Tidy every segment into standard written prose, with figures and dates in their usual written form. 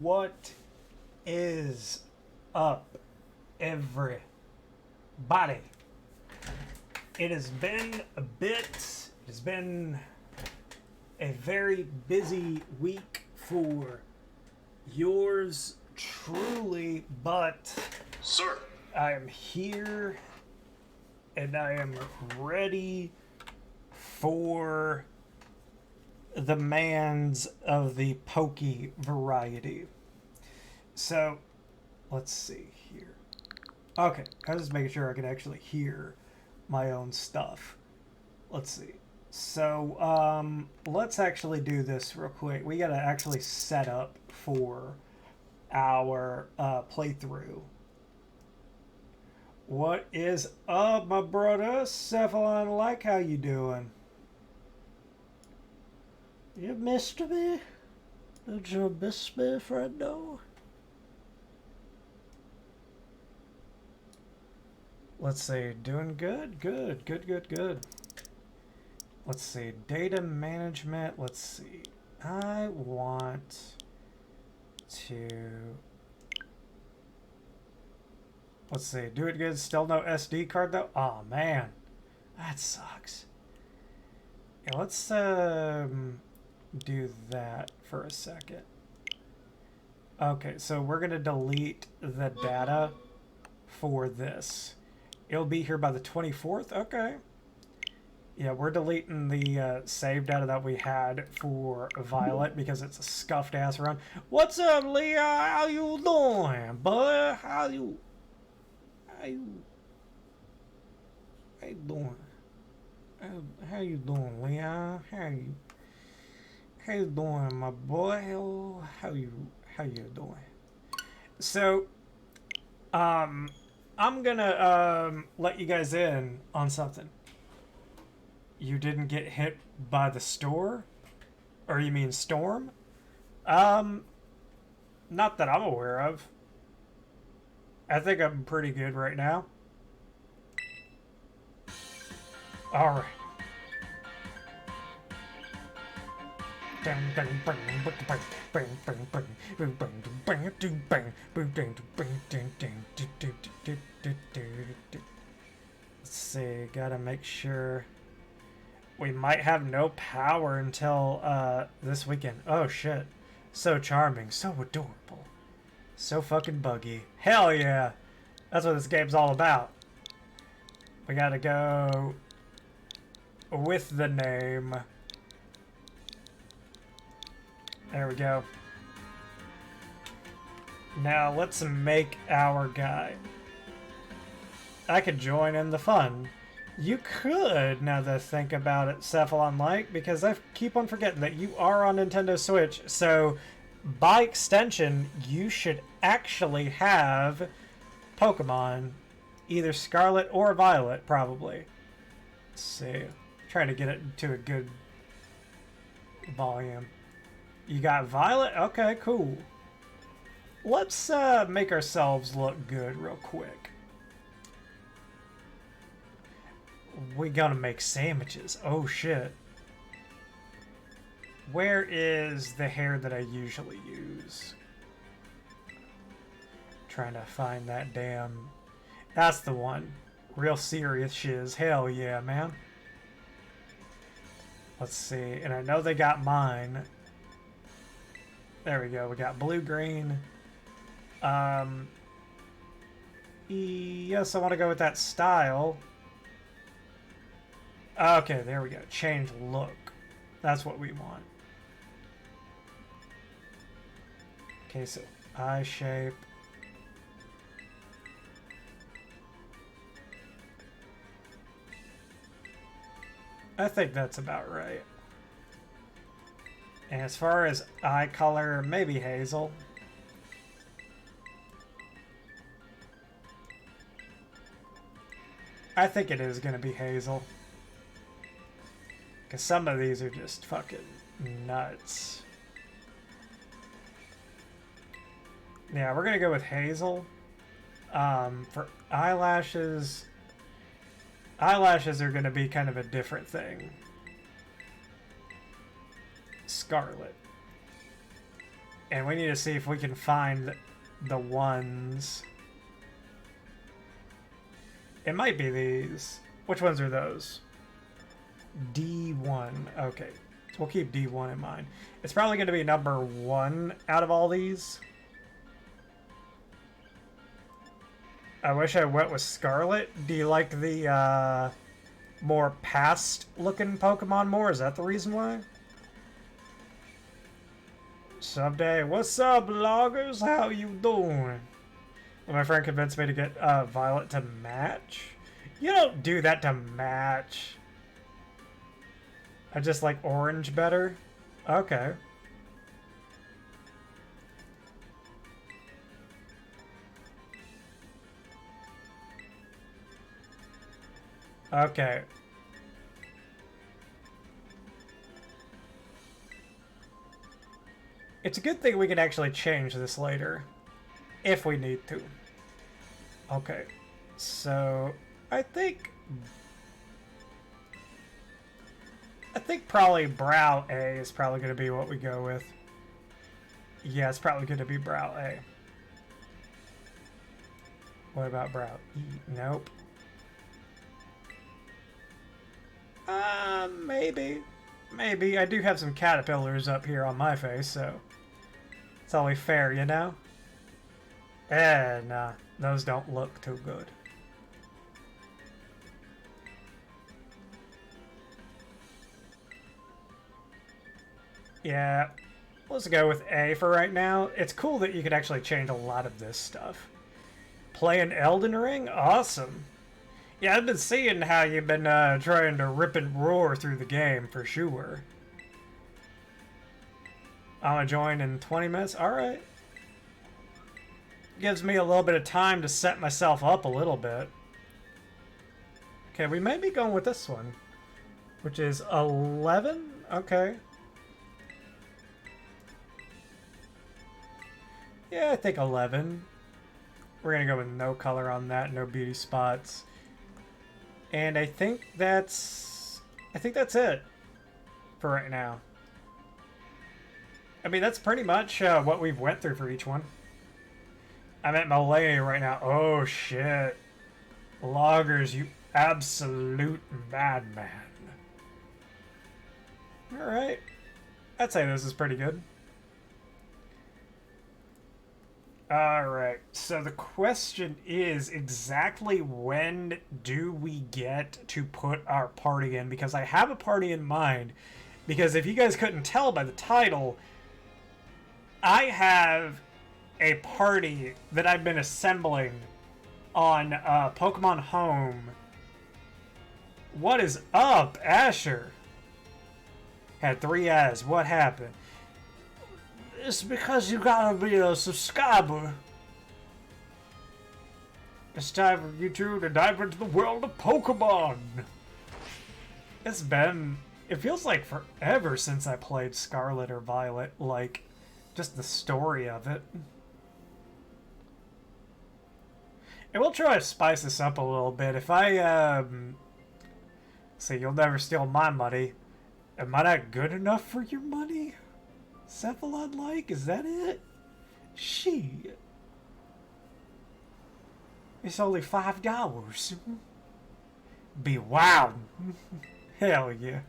What is up, everybody? It has been a bit, it has been a very busy week for yours truly, but Sir, I am here and I am ready for the mans of the pokey variety. So, let's see here. Okay, I was just making sure I could actually hear my own stuff. Let's see. So, let's actually do this real quick. We gotta actually set up for our playthrough. What is up, my brother? Cephalon, like, how you doing? You missed me? Did you miss me, friendo? Let's see, doing good, good. Let's see, data management, let's see. I want to... Let's see, do it good, still no SD card though? Oh man, that sucks. Yeah, let's do that for a second. Okay, so we're gonna delete the data for this. It'll be here by the 24th. Okay. Yeah, we're deleting the save data that we had for Violet because it's a scuffed ass run. What's up, Leah? How you doing, bud? How you doing? How you doing, Leah? How you doing, my boy? How you doing? So, I'm gonna let you guys in on something. You didn't get hit by the store? Or you mean storm? Not that I'm aware of. I think I'm pretty good right now. Alright. Let's see, gotta make sure. We might have no power until this weekend. Oh shit. So charming, so adorable. So fucking buggy. Hell yeah! That's what this game's all about. We gotta go with the name. There we go. Now let's make our guy. I could join in the fun. You could, now that I think about it, Cephalon Like, because I keep on forgetting that you are on Nintendo Switch, so by extension, you should actually have Pokemon, either Scarlet or Violet, probably. Let's see. Trying to get it to a good volume. You got Violet? Okay, cool. Let's make ourselves look good real quick. We gotta make sandwiches. Oh shit. Where is the hair that I usually use? Trying to find that damn... That's the one. Real serious shiz. Hell yeah, man. Let's see. And I know they got mine. There we go. We got blue-green. Yes, I want to go with that style. Okay, there we go. Change look. That's what we want. Okay, so eye shape. I think that's about right. And as far as eye color, maybe hazel. I think it is going to be hazel. Because some of these are just fucking nuts. Yeah, we're going to go with hazel. For eyelashes... Eyelashes are going to be kind of a different thing. Scarlet. And we need to see if we can find the ones. It might be these. Which ones are those? D1. Okay. So we'll keep D1 in mind. It's probably going to be number 1 out of all these. I wish I went with Scarlet. Do you like the more past-looking Pokemon more? Is that the reason why? Subday. What's up, loggers? How you doing? Well, my friend convinced me to get Violet to match. You don't do that to match. I just like orange better. Okay. Okay. It's a good thing we can actually change this later. If we need to. Okay. So, I think probably Brow A is probably going to be what we go with. Yeah, it's probably going to be Brow A. What about Brow E? Nope. Maybe. Maybe. I do have some caterpillars up here on my face, so it's only fair, you know? Nah, those don't look too good. Yeah, let's go with A for right now. It's cool that you can actually change a lot of this stuff. Playing Elden Ring? Awesome. Yeah, I've been seeing how you've been trying to rip and roar through the game, for sure. I'm gonna join in 20 minutes? Alright. Gives me a little bit of time to set myself up a little bit. Okay, we may be going with this one. Which is 11? Okay. Yeah, I think 11. We're gonna go with no color on that, no beauty spots. And I think that's it for right now. I mean, that's pretty much what we've went through for each one. I'm at Malay right now. Oh, shit. Loggers, you absolute madman. Alright. I'd say this is pretty good. Alright, so the question is exactly when do we get to put our party in? Because I have a party in mind. Because if you guys couldn't tell by the title, I have a party that I've been assembling on Pokemon Home. What is up, Asher? Had 3 eyes. What happened? It's because you gotta be a subscriber. It's time for you two to dive into the world of Pokemon. It feels like forever since I played Scarlet or Violet. Like, just the story of it. And we'll try to spice this up a little bit. If I, say you'll never steal my money. Am I not good enough for your money? Cephalon-like? Is that it? Shit. It's only $5. Be wild. Hell yeah.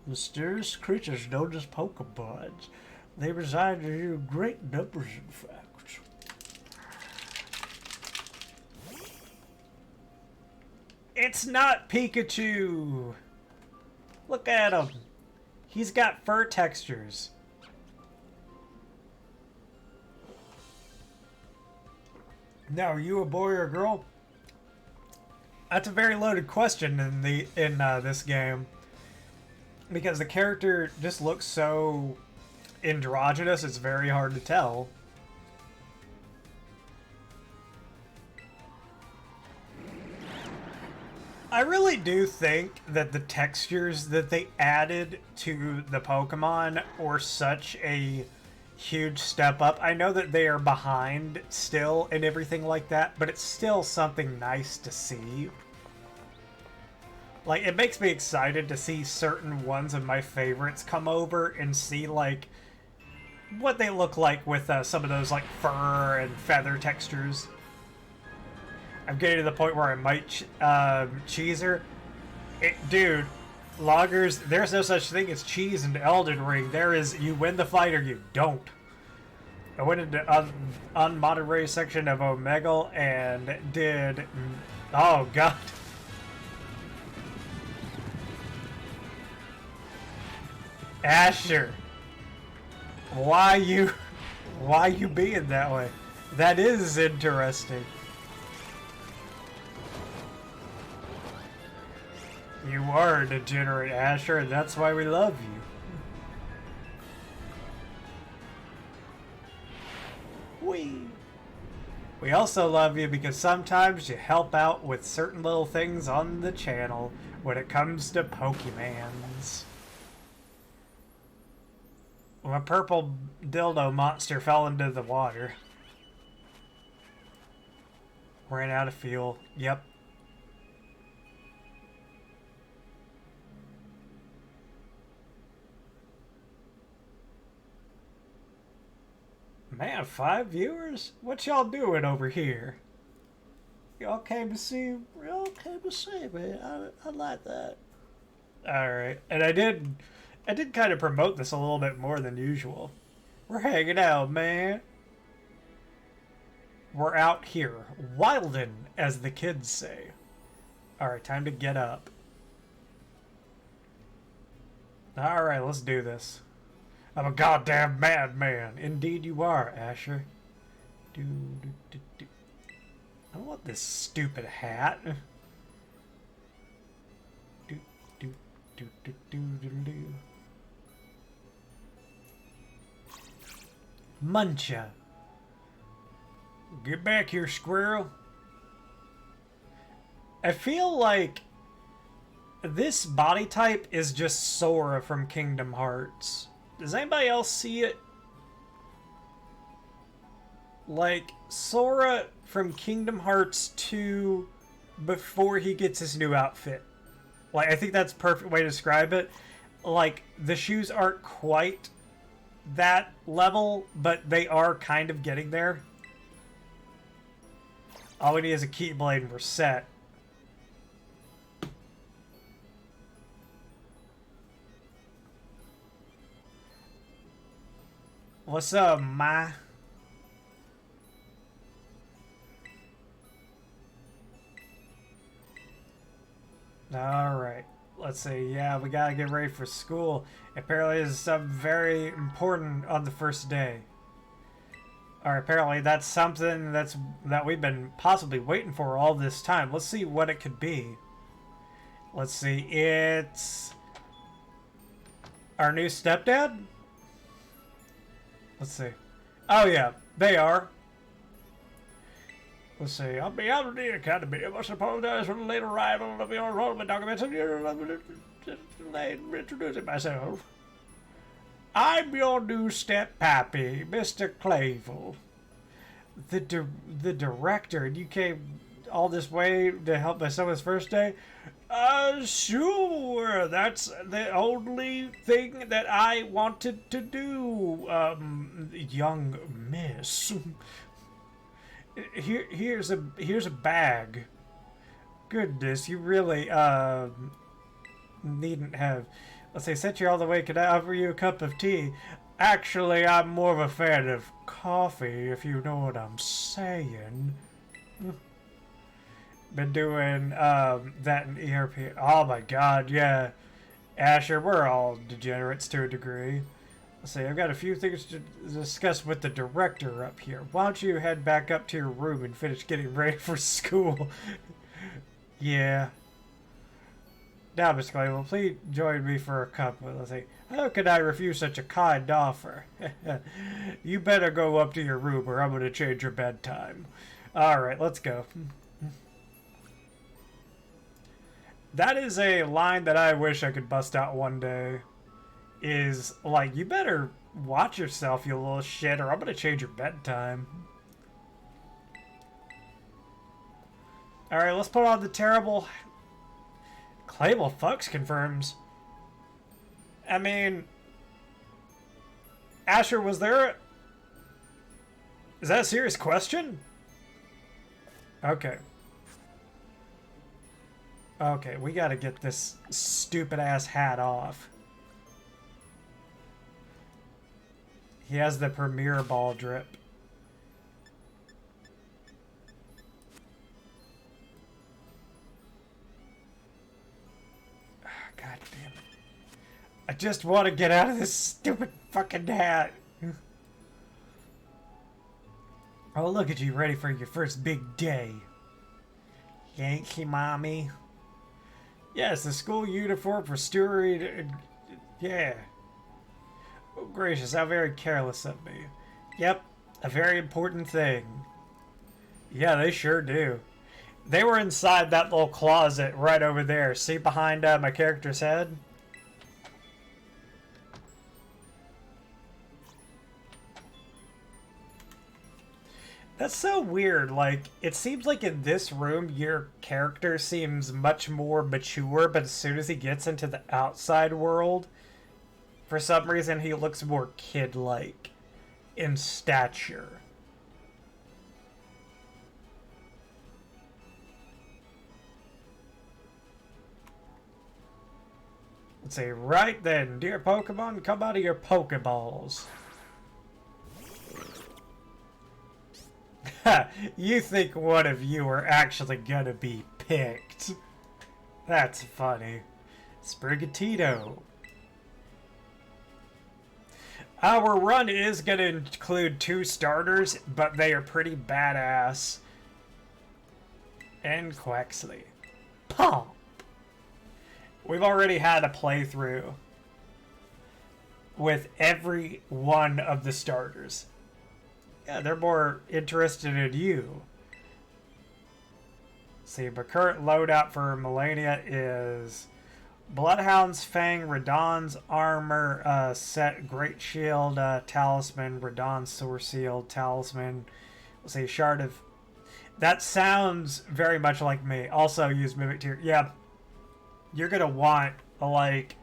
Mysterious creatures known as Pokebuds. They reside in great numbers, in fact. It's not Pikachu! Look at him. He's got fur textures. Now, are you a boy or a girl? That's a very loaded question in this game, because the character just looks so androgynous. It's very hard to tell. I really do think that the textures that they added to the Pokemon were such a huge step up. I know that they are behind still and everything like that, but it's still something nice to see. Like, it makes me excited to see certain ones of my favorites come over and see, like, what they look like with some of those like fur and feather textures. I'm getting to the point where I might cheese her. Dude, loggers, there's no such thing as cheese in Elden Ring. There is, you win the fight or you don't. I went into unmodded section of Omegle and did, oh god. Asher, why you being that way? That is interesting. You are a degenerate, Asher, and that's why we love you. We also love you because sometimes you help out with certain little things on the channel when it comes to Pokemans. A purple dildo monster fell into the water. Ran out of fuel. Yep. Man, 5 viewers? What y'all doing over here? Y'all came to see, man. I like that. Alright. And I did kind of promote this a little bit more than usual. We're hanging out, man. We're out here. Wildin', as the kids say. Alright, time to get up. Alright, let's do this. I'm a goddamn madman. Indeed you are, Asher. I don't want this stupid hat. Muncha. Get back here, squirrel. I feel like this body type is just Sora from Kingdom Hearts. Does anybody else see it? Like, Sora from Kingdom Hearts 2 before he gets his new outfit. Like, I think that's a perfect way to describe it. Like, the shoes aren't quite that level, but they are kind of getting there. All we need is a Keyblade and we're set. What's up, ma? Alright. Let's see. Yeah, we gotta get ready for school. Apparently there's something very important on the first day. Or apparently that's something that we've been possibly waiting for all this time. Let's see what it could be. Let's see. It's our new stepdad? Let's see. Oh yeah, they are. Let's see. On behalf of the Academy, I must apologize for the late arrival of your enrollment documents and introducing myself. I'm your new step-pappy, Mr. Kleavor. The director, and you came all this way to help my son's first day? Sure, that's the only thing that I wanted to do, young miss. Here's a bag. Goodness, you really, needn't have. Let's say, sent you all the way, could I offer you a cup of tea? Actually, I'm more of a fan of coffee, if you know what I'm saying. Been doing that in ERP. Oh my god, yeah. Asher, we're all degenerates to a degree. Let's see, I've got a few things to discuss with the director up here. Why don't you head back up to your room and finish getting ready for school? Yeah. Now, Miss Kleavor, please join me for a cup. Let's see. How could I refuse such a kind offer? You better go up to your room or I'm going to change your bedtime. Alright, let's go. That is a line that I wish I could bust out one day. Is like, you better watch yourself, you little shit, or I'm going to change your bedtime. Alright, let's put on the terrible... Kleavor fucks confirms. I mean... Asher, was there... Is that a serious question? Okay. Okay, we gotta get this stupid-ass hat off. He has the premier ball drip. God damn it. I just want to get out of this stupid fucking hat. Oh, look at you, ready for your first big day. Yankee mommy. Yes, the school uniform for steward. Yeah. Oh, gracious, how very careless of me. Yep, a very important thing. Yeah, they sure do. They were inside that little closet right over there. See behind my character's head? That's so weird. Like, it seems like in this room, your character seems much more mature, but as soon as he gets into the outside world, for some reason, he looks more kid-like in stature. Let's see, right then, dear Pokemon, come out of your Pokeballs. You think one of you are actually gonna be picked. That's funny. Sprigatito. Our run is gonna include 2 starters, but they are pretty badass. And Quaxley. Pump! We've already had a playthrough with every one of the starters. Yeah, they're more interested in you. See, but current loadout for Melania is Bloodhound's Fang, Radon's Armor set, Great Shield, Talisman, Radon's Sword Shield, Talisman. We'll say Shard of... That sounds very much like me. Also use Mimic Tier. Yeah, you're gonna want, like...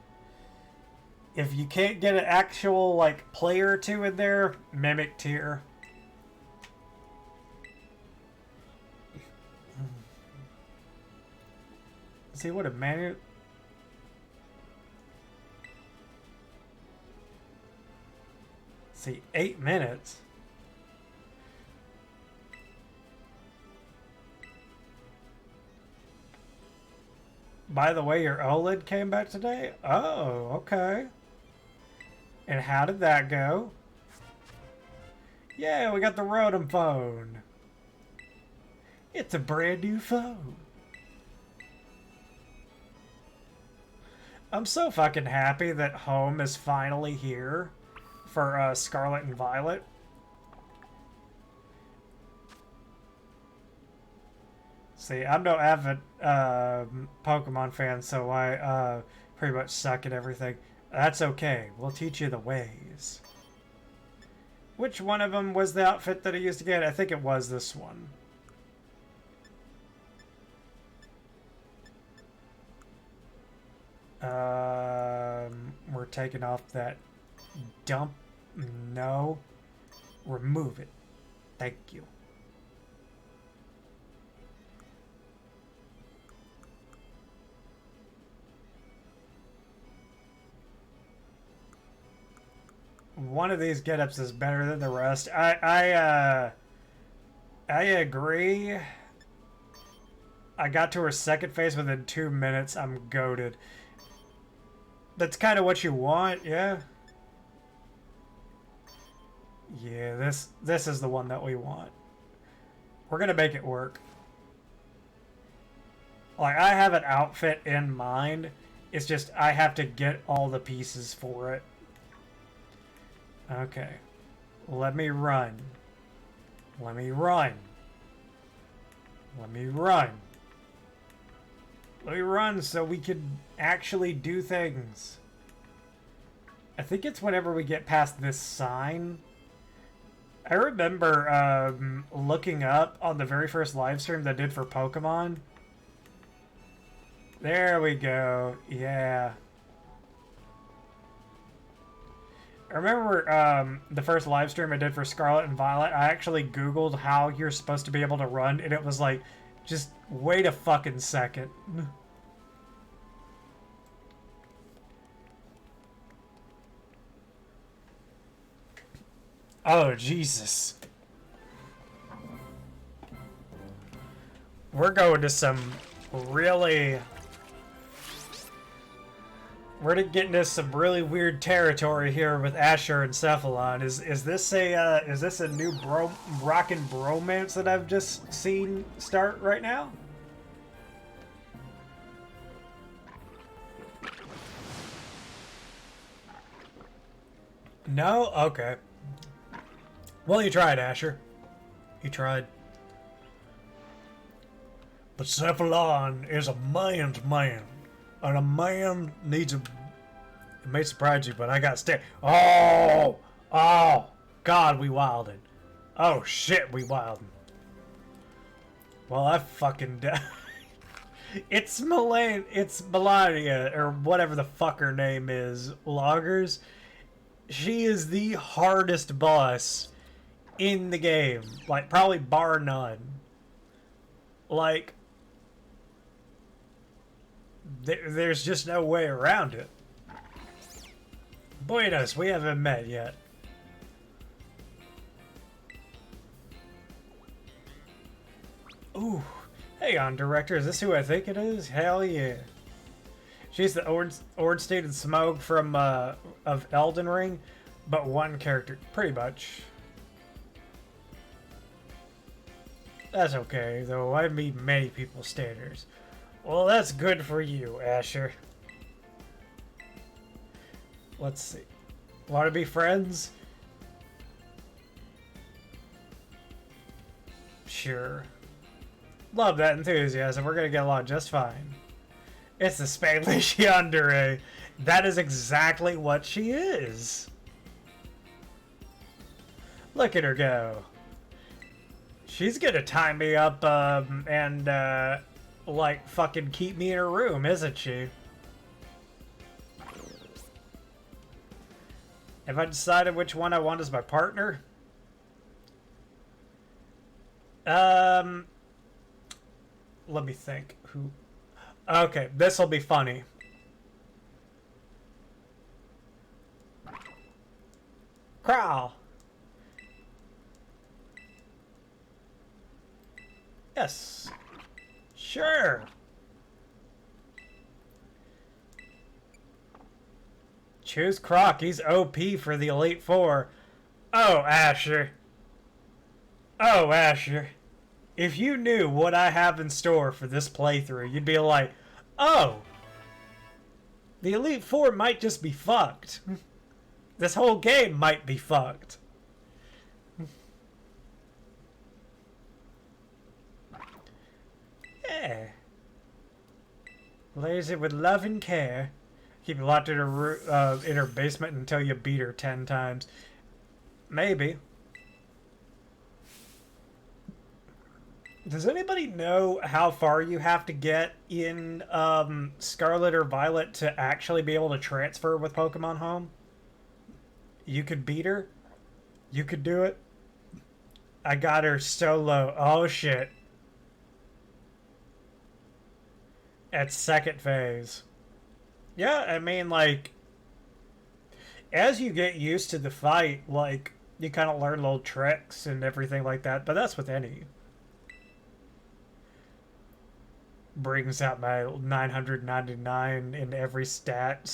If you can't get an actual, like, player or 2 in there, Mimic Tier. See what a manual. See, 8 minutes. By the way, your OLED came back today? Oh, okay. And how did that go? Yeah, we got the Rotom phone. It's a brand new phone. I'm so fucking happy that home is finally here for Scarlet and Violet. See, I'm no avid Pokemon fan, so I pretty much suck at everything. That's okay. We'll teach you the ways. Which one of them was the outfit that I used to get? I think it was this one. We're taking off that dump. No. Remove it. Thank you. One of these get-ups is better than the rest. I agree. I got to her second phase within 2 minutes. I'm goated. That's kind of what you want, yeah? Yeah, this is the one that we want. We're gonna make it work. Like, I have an outfit in mind. It's just I have to get all the pieces for it. Okay. Let me run. Let me run. Let me run. Let me run so we can actually do things. I think it's whenever we get past this sign. I remember looking up on the very first live stream that I did for Pokemon. There we go. Yeah. I remember the first live stream I did for Scarlet and Violet, I actually Googled how you're supposed to be able to run, and it was like, just wait a fucking second. Oh, Jesus. We're going to some really... We're getting into some really weird territory here with Asher and Cephalon. Is this a new rockin' bromance that I've just seen start right now? No? Okay. Well, you tried, Asher. You tried. But Cephalon is a man's man. And a man needs a... It may surprise you, but I got stabbed. Oh! Oh! God, we wilded. Oh, shit, we wilded. Well, I fucking died. It's Melania, or whatever the fuck her name is, Loggers. She is the hardest boss in the game. Like, probably bar none. Like... There's just no way around it. Buenos, we haven't met yet. Ooh. Hey, on director, is this who I think it is? Hell yeah. She's the Ornstein and Smoke from, of Elden Ring, but one character, pretty much. That's okay, though I meet many people's standards. Well, that's good for you, Asher. Let's see. Want to be friends? Sure. Love that enthusiasm. We're gonna get along just fine. It's the Spanish yandere. That is exactly what she is. Look at her go. She's gonna tie me up, and, like, fucking keep me in her room, isn't she? Have I decided which one I want as my partner? Let me think. Who? Okay, this'll be funny. Crowl. Yes. Sure. Choose Croc. He's OP for the Elite Four. Oh, Asher. Oh, Asher. If you knew what I have in store for this playthrough, you'd be like, oh, the Elite Four might just be fucked. This whole game might be fucked. Yeah. Raise it with love and care. Keep it locked in her basement until you beat her 10 times. Maybe. Does anybody know how far you have to get in Scarlet or Violet to actually be able to transfer with Pokemon Home? You could beat her? You could do it? I got her so low. Oh shit. At second phase. Yeah, I mean, like, as you get used to the fight, like, you kind of learn little tricks and everything like that, but that's with any. Brings out my 999 in every stat.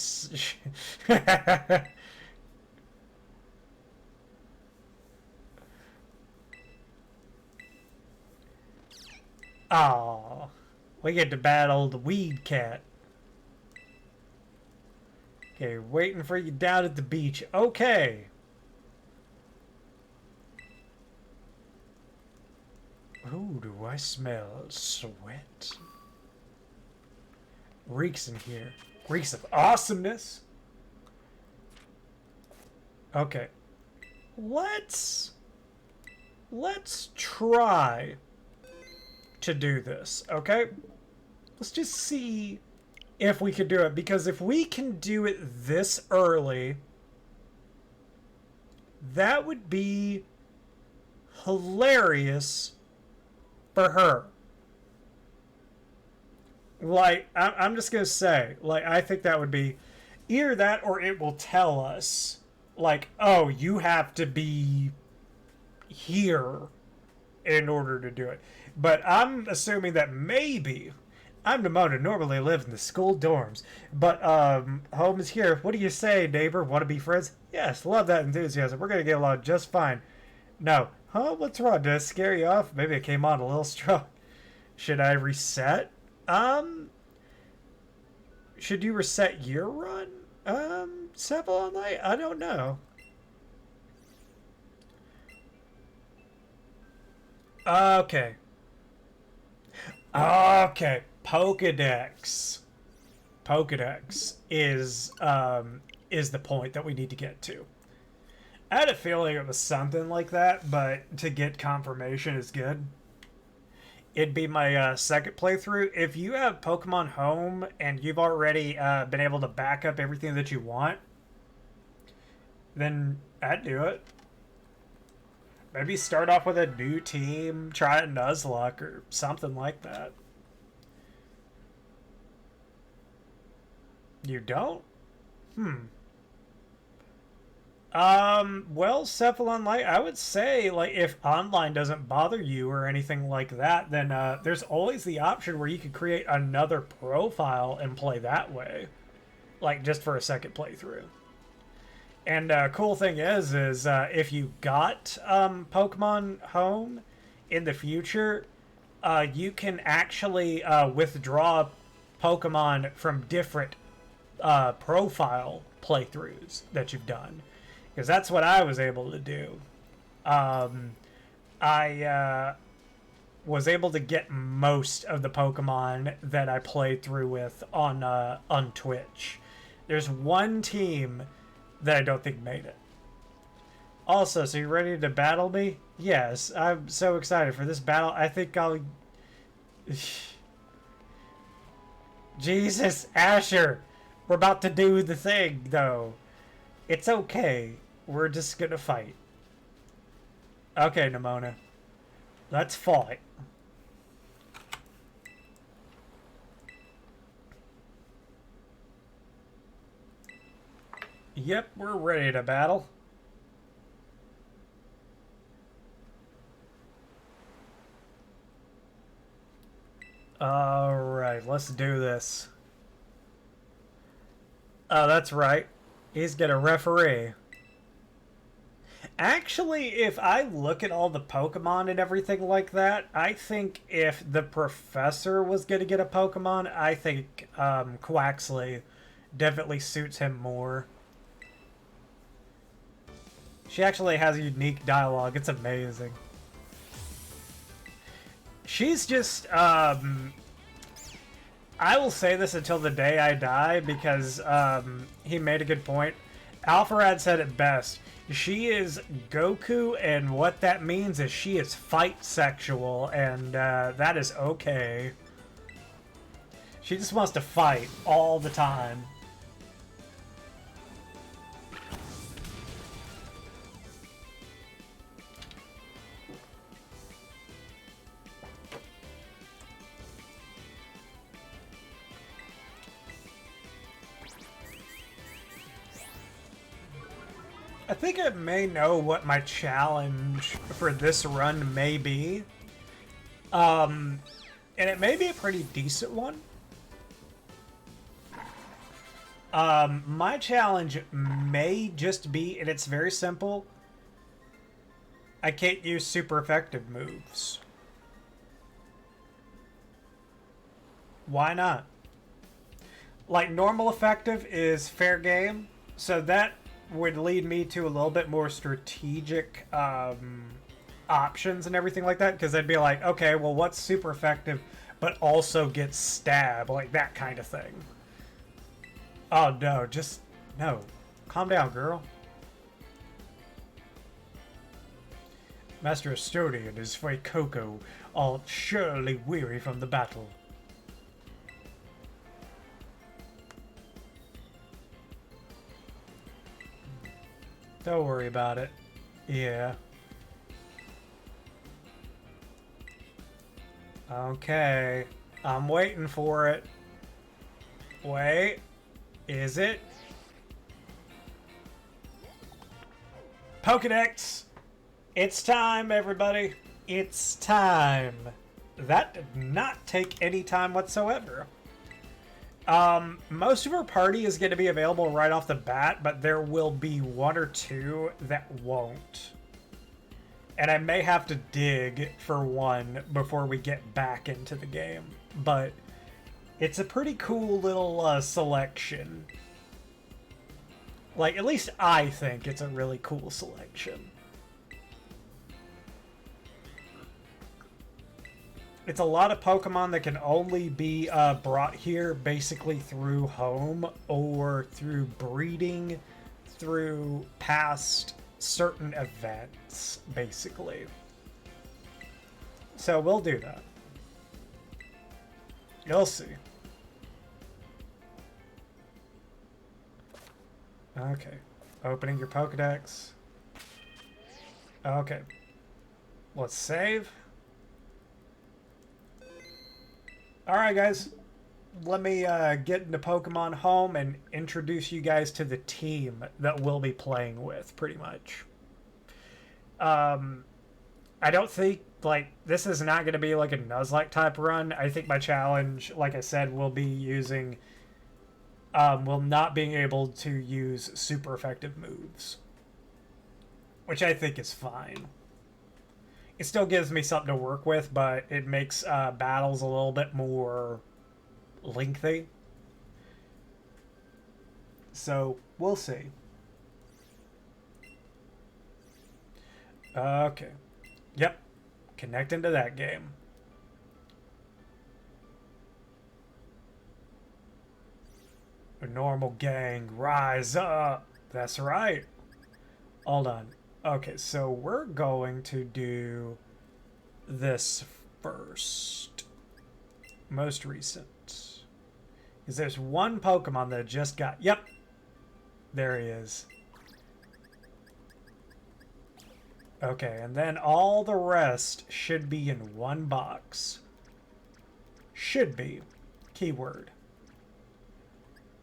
Oh, we get to battle the Weed Cat. Okay, waiting for you down at the beach. Okay. Ooh, do I smell sweat? Reeks in here. Reeks of awesomeness. Okay. Let's try to do this, okay? Let's just see if we can do it, because if we can do it this early, That would be hilarious for her. Like, I'm just gonna say, like, I think that would be either that or it will tell us, like, oh, you have to be here in order to do it. But I'm assuming that maybe I'm Demona, normally live in the school dorms, but home is here. What do you say, neighbor? Want to be friends? Yes, love that enthusiasm. We're gonna get along just fine. No. Huh? What's wrong? Did I scare you off? Maybe I came on a little strong. Should I reset? Um, should you reset your run? Several online? I don't know. Okay. Okay. Pokedex is the point that we need to get to. I had a feeling it was something like that, but to get confirmation is good. It'd be my second playthrough. If you have Pokemon Home and you've already been able to back up everything that you want, then I'd do it. Maybe start off with a new team, try a Nuzlocke or something like that. You don't? Hmm. Well, Cephalon Light, I would say, like, if online doesn't bother you or anything like that, then there's always the option where you could create another profile and play that way. Like, just for a second playthrough. And cool thing is if you got Pokemon Home in the future, you can actually withdraw Pokemon from different profile playthroughs that you've done, because that's what I was able to do. I was able to get most of the Pokemon that I played through with on Twitch. There's one team that I don't think made it. Also, so you ready to battle me? Yes, I'm so excited for this battle. I think I'll... Jesus, Asher! We're about to do the thing, though. It's okay. We're just gonna fight. Okay, Nemona. Let's fight. Yep, we're ready to battle. Alright, let's do this. Oh, that's right. He's gonna referee. Actually, if I look at all the Pokemon and everything like that, I think if the professor was gonna get a Pokemon, I think Quaxley definitely suits him more. She actually has a unique dialogue. It's amazing. She's just, I will say this until the day I die, because he made a good point. Alpharad said it best. She is Goku, and what that means is she is fight sexual, and that is okay. She just wants to fight all the time. I think I may know what my challenge for this run may be. And it may be a pretty decent one. My challenge may just be, and it's very simple, I can't use super effective moves. Why not? Like, normal effective is fair game, so that would lead me to a little bit more strategic options and everything like that, because I'd be like, okay, well, what's super effective but also gets stab, like that kind of thing. Oh no, just no. Calm down, girl. Master Astodi and his Froakie are surely weary from the battle. Don't worry about it. Yeah. Okay. I'm waiting for it. Wait. Is it? Pokedex! It's time, everybody. It's time. That did not take any time whatsoever. Most of our party is going to be available right off the bat, but there will be one or two that won't. And I may have to dig for one before we get back into the game. But it's a pretty cool little selection. Like, at least I think it's a really cool selection. It's a lot of Pokemon that can only be brought here basically through home or through breeding, through past certain events, basically. So we'll do that. You'll see. Okay. Opening your Pokedex. Okay. Let's save. Alright, guys. Let me get into Pokemon Home and introduce you guys to the team that we'll be playing with, pretty much. I don't think, like, this is not going to be like a Nuzlocke type run. I think my challenge, like I said, will be using... will not being able to use super effective moves. Which I think is fine. It still gives me something to work with, but it makes battles a little bit more lengthy. So, we'll see. Okay. Yep. Connect into that game. A normal gang, rise up. That's right. Hold on. Okay, so we're going to do this first. Most recent. Because there's one Pokemon that just got... Yep. There he is. Okay, and then all the rest should be in one box. Should be. Keyword.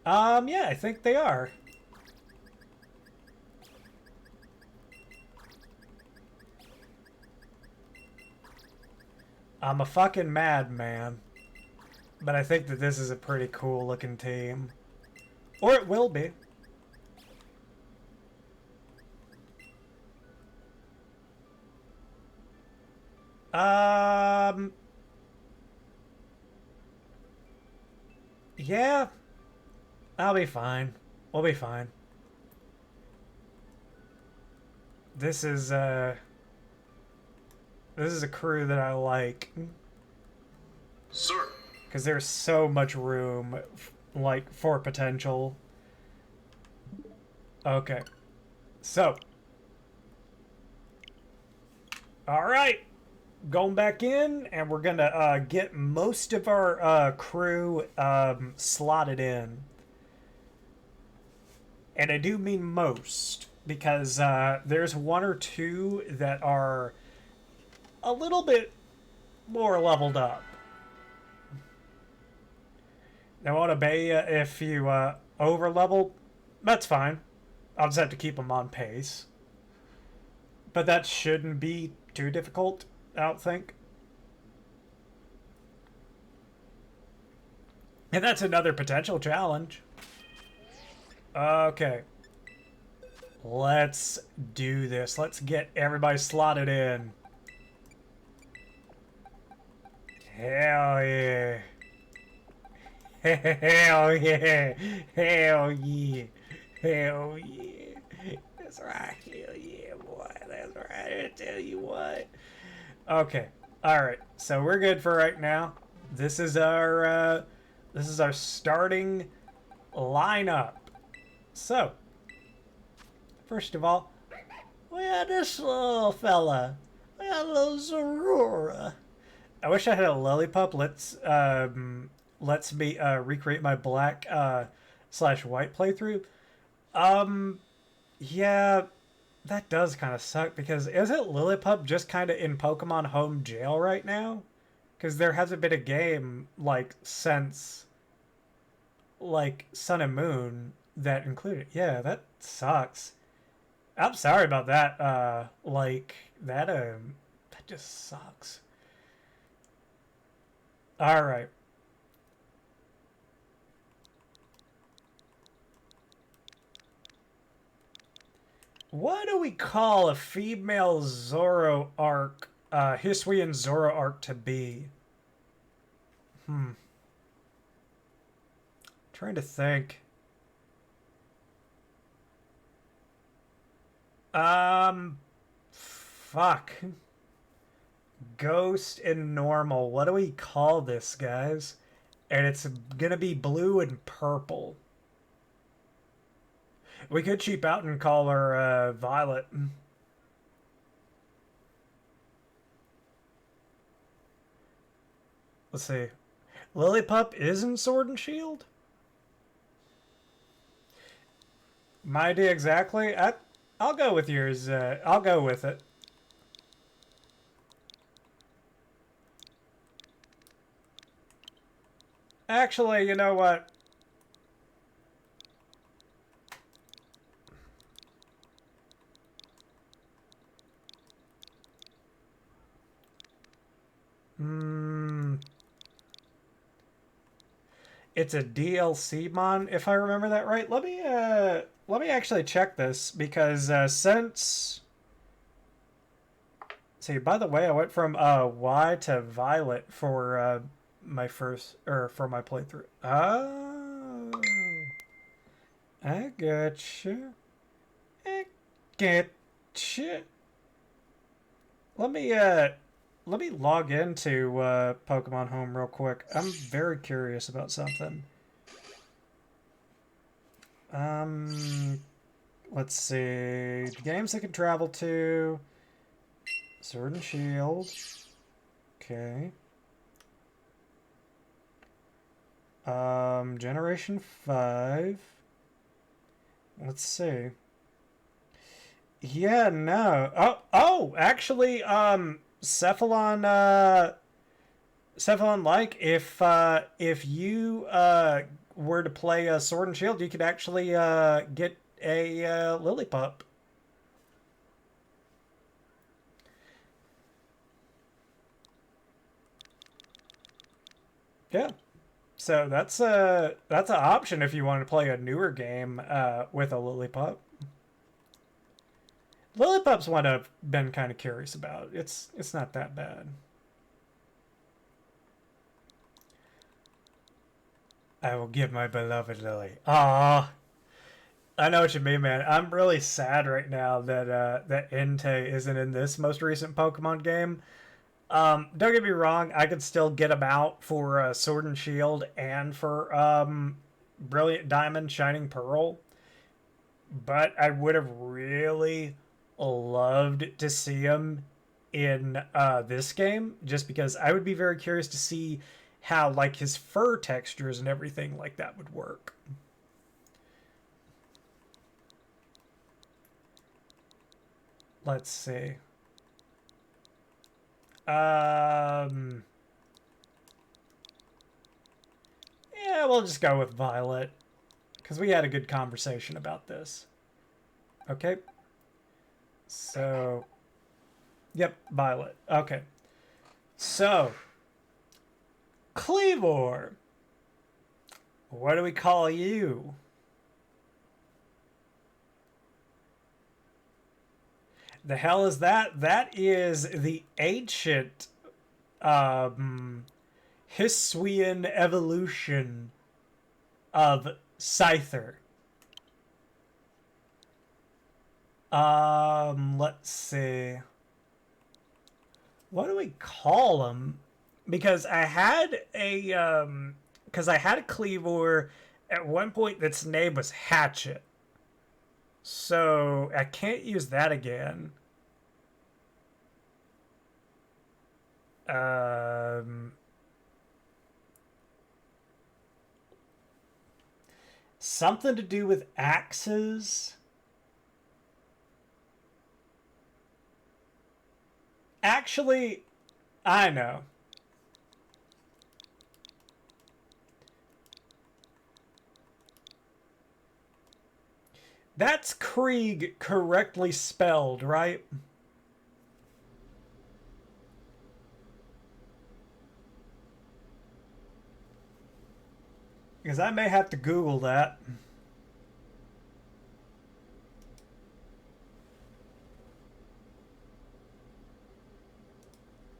Yeah, I think they are. I'm a fucking madman. But I think that this is a pretty cool looking team. Or it will be. Yeah. I'll be fine. We'll be fine. This is a crew that I like. Sir. Because there's so much room, like, for potential. Okay. So. Alright. Going back in, and we're gonna get most of our crew slotted in. And I do mean most, because there's one or two that are a little bit more leveled up. Now, won't obey you if you over level. That's fine. I'll just have to keep them on pace. But that shouldn't be too difficult, I don't think. And that's another potential challenge. Okay. Let's do this. Let's get everybody slotted in. Hell yeah. Hell yeah. Hell yeah. Hell yeah. That's right. Hell yeah, boy. That's right. I tell you what. Okay. Alright. So we're good for right now. This is our starting lineup. So, first of all, we got this little fella. We got a little Zorua. I wish I had a Lillipup. Let's me recreate my black / white playthrough. Yeah, That does kind of suck because isn't Lillipup just kind of in Pokemon Home jail right now? Because there hasn't been a game like since like Sun and Moon that included. Yeah, that sucks. I'm sorry about that. That just sucks. All right. What do we call a female Zoroark, Hisuian Zoroark to be? Hmm. Trying to think. Fuck. Ghost and normal. What do we call this, guys? And it's gonna be blue and purple. We could cheap out and call her Violet. Let's see. Lillipup is in Sword and Shield? My idea exactly? I'll go with yours. I'll go with it. Actually, you know what? Hmm. It's a DLC mon, if I remember that right. Let me actually check this because since see, by the way, I went from Y to Violet for my first or for my playthrough. Oh, I gotcha. I gotcha. Let me uh let me log into Pokemon Home real quick. I'm very curious about something. Um, let's see. Games I can travel to. Sword and Shield. Okay. Generation 5. Let's see. Yeah, no. Actually, Cephalon like if you were to play Sword and Shield, you could actually get a Lillipup. Yeah. So that's an option if you want to play a newer game with a Lillipup. Lillipup's one I've been kind of curious about. It's not that bad. I will give my beloved Lily. Ah, I know what you mean, man. I'm really sad right now that that Entei isn't in this most recent Pokemon game. Don't get me wrong, I could still get him out for Sword and Shield and for Brilliant Diamond, Shining Pearl, but I would have really loved to see him in this game, just because I would be very curious to see how like his fur textures and everything like that would work. Let's see. Um, yeah, we'll just go with Violet because we had a good conversation about this. Okay. So, yep, Violet. Okay. So, Kleavor. What do we call you? The hell is that? That is the ancient Hisuian evolution of Scyther. Let's see. What do we call him? Because I had a Kleavor at one point that's name was Hatchet. So I can't use that again. Um, Something to do with axes. Actually, I know. That's Krieg correctly spelled, right? Because I may have to Google that.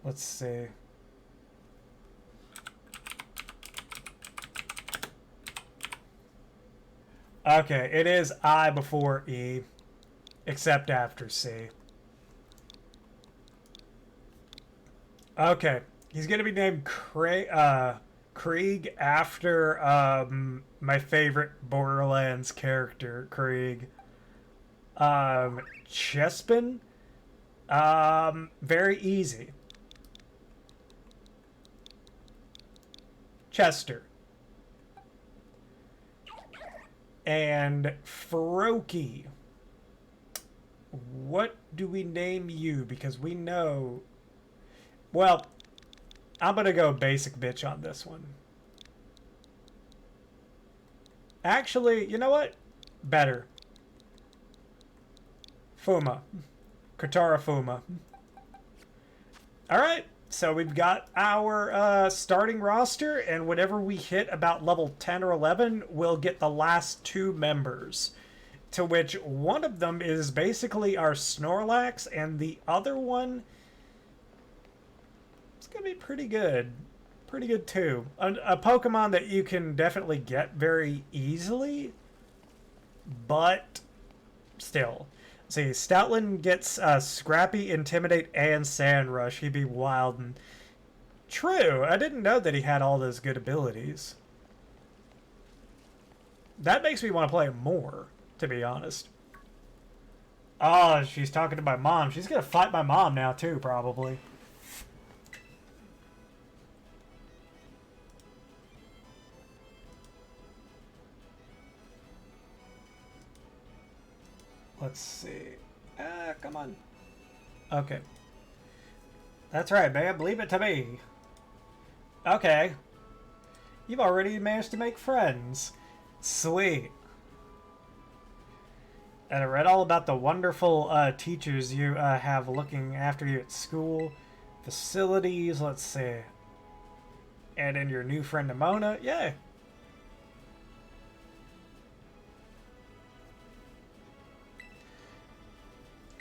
Let's see. Okay, it is I before E, except after C. Okay, he's gonna be named Krieg after my favorite Borderlands character, Krieg. Chespin. Very easy. Chester. And Froakie. What do we name you? Because we know... Well, I'm going to go basic bitch on this one. Actually, you know what? Better. Fuma. Katara Fuma. Alright, so we've got our starting roster, and whenever we hit about level 10 or 11, we'll get the last 2 members. To which one of them is basically our Snorlax, and the other one... It's going to be pretty good. Pretty good, too. A Pokemon that you can definitely get very easily, but still... See, Stoutland gets Scrappy, Intimidate, and Sand Rush. He'd be wild. And true, I didn't know that he had all those good abilities. That makes me want to play him more, to be honest. Oh, she's talking to my mom. She's going to fight my mom now, too, probably. Let's see. Come on. Okay. That's right, man. Leave it to me. Okay. You've already managed to make friends. Sweet. And I read all about the wonderful teachers you have looking after you at school. Facilities, let's see. And in your new friend Nimona. Yay.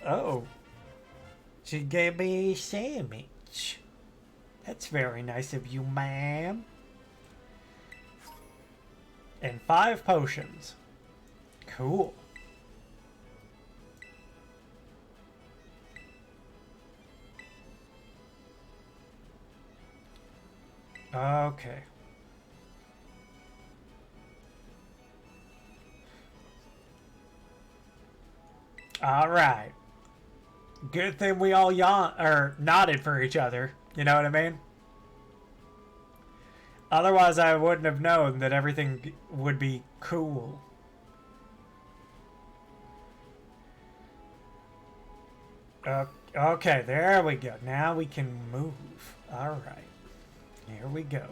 Oh. She gave me a sandwich. That's very nice of you, ma'am. And 5 potions. Cool. Okay. All right. Good thing we all nodded for each other. You know what I mean? Otherwise, I wouldn't have known that everything would be cool. Okay, there we go. Now we can move. All right. Here we go.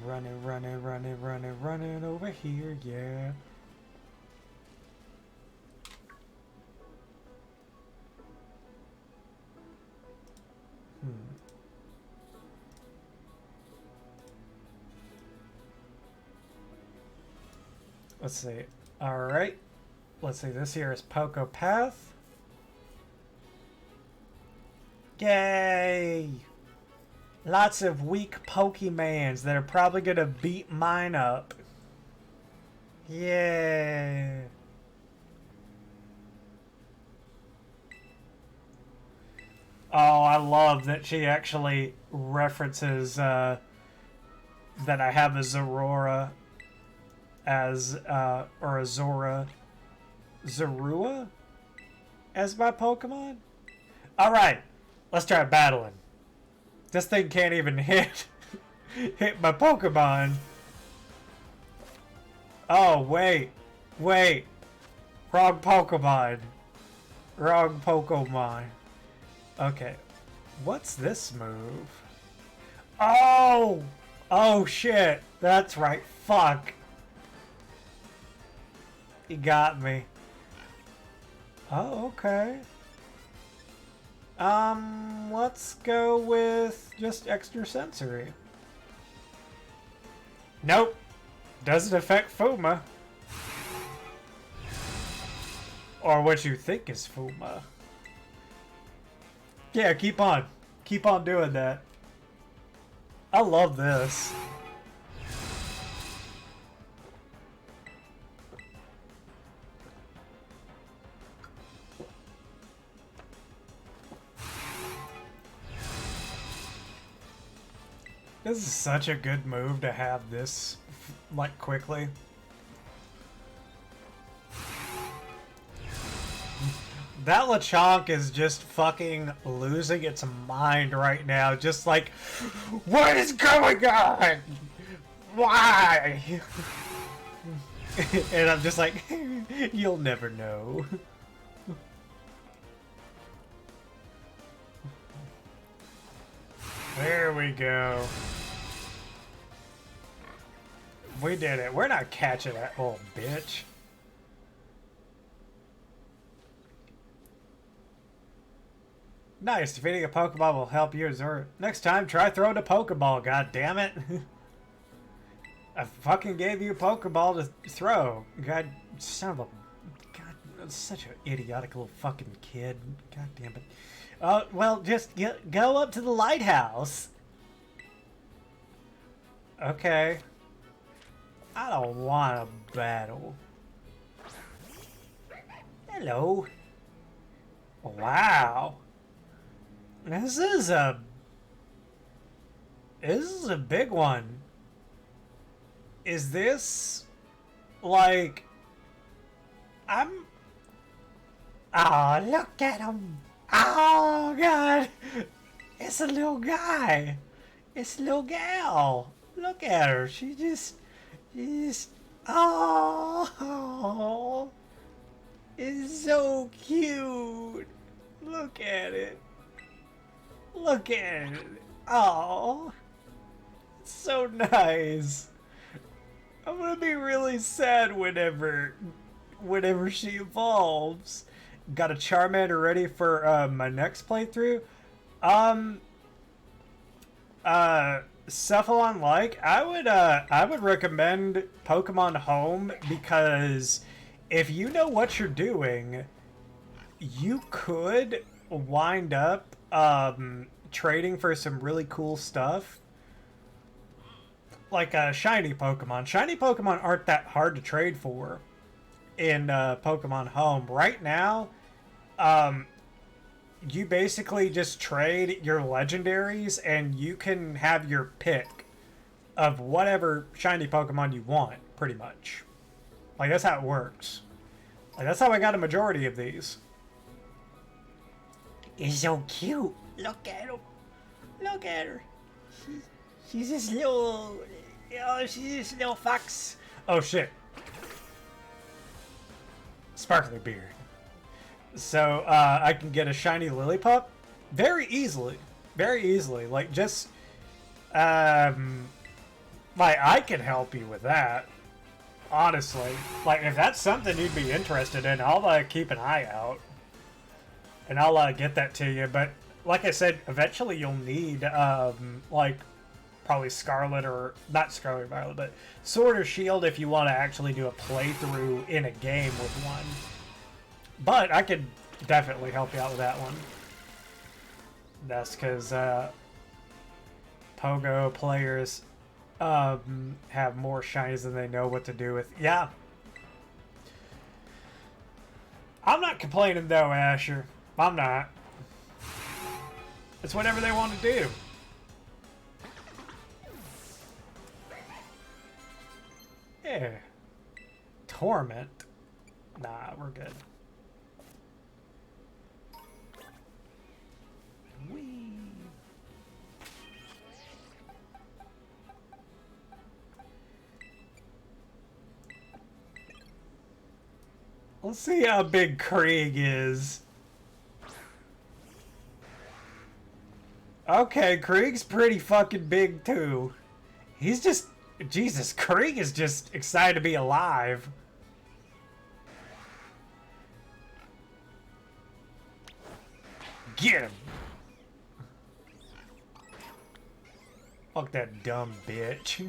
Running, running, running, running, running over here, yeah. Let's see. Alright. Let's see. This here is Poco Path. Yay! Lots of weak Pokemans that are probably going to beat mine up. Yeah. Oh, I love that she actually references that I have a Zorua as, or a Zorua as my Pokemon. Alright, let's try battling. This thing can't even hit my Pokemon. Oh, wait. Wrong Pokemon. Okay. What's this move? Oh! Oh shit! That's right. Fuck. He got me. Oh, okay. Let's go with just extra sensory. Nope. Doesn't affect Fuma. Or what you think is Fuma. Yeah, keep on. Keep on doing that. I love this. This is such a good move to have this, like, quickly. That Lechonk is just fucking losing its mind right now. Just like, what is going on? Why? And I'm just like, you'll never know. There we go. We did it. We're not catching that old bitch. Nice. Defeating a Pokeball will help you, Zorua. Next time, try throwing a Pokeball, god damn it. I fucking gave you a Pokeball to throw. God, son of a... God, such an idiotic little fucking kid. God damn it. Well, just go up to the lighthouse. Okay. I don't want a battle. Hello. Wow. This is a big one. Is this like Oh, look at him. Oh god. It's a little guy. It's a little gal. Look at her. She's oh. It's so cute. Look at it. Look at it. Oh. It's so nice. I'm gonna be really sad whenever she evolves. Got a Charmander ready for my next playthrough. Cephalon I would recommend Pokemon Home because if you know what you're doing, you could wind up trading for some really cool stuff. Like shiny Pokemon. Shiny Pokemon aren't that hard to trade for in Pokemon Home. Right now, you basically just trade your legendaries and you can have your pick of whatever shiny Pokemon you want, pretty much. Like, that's how it works. Like, that's how I got a majority of these. He's so cute. Look at him. Look at her. She's this little... Oh, she's this little fox. Oh, shit. Sparkly beard. So, I can get a shiny Lillipup very easily. Very easily. Like, just... like, I can help you with that. Honestly. Like, if that's something you'd be interested in, I'll keep an eye out. And I'll get that to you. But, like I said, eventually you'll need, like, probably Scarlet or... Not Scarlet Violet, but Sword or Shield if you want to actually do a playthrough in a game with one. But I could definitely help you out with that one. That's because Pogo players have more shinies than they know what to do with. Yeah. I'm not complaining though, Asher. I'm not. It's whatever they want to do. Yeah. Torment. Nah, we're good. Whee. Let's see how big Krieg is. Okay, Krieg's pretty fucking big too. He's just... Jesus, Krieg is just excited to be alive. Get him! Fuck that dumb bitch.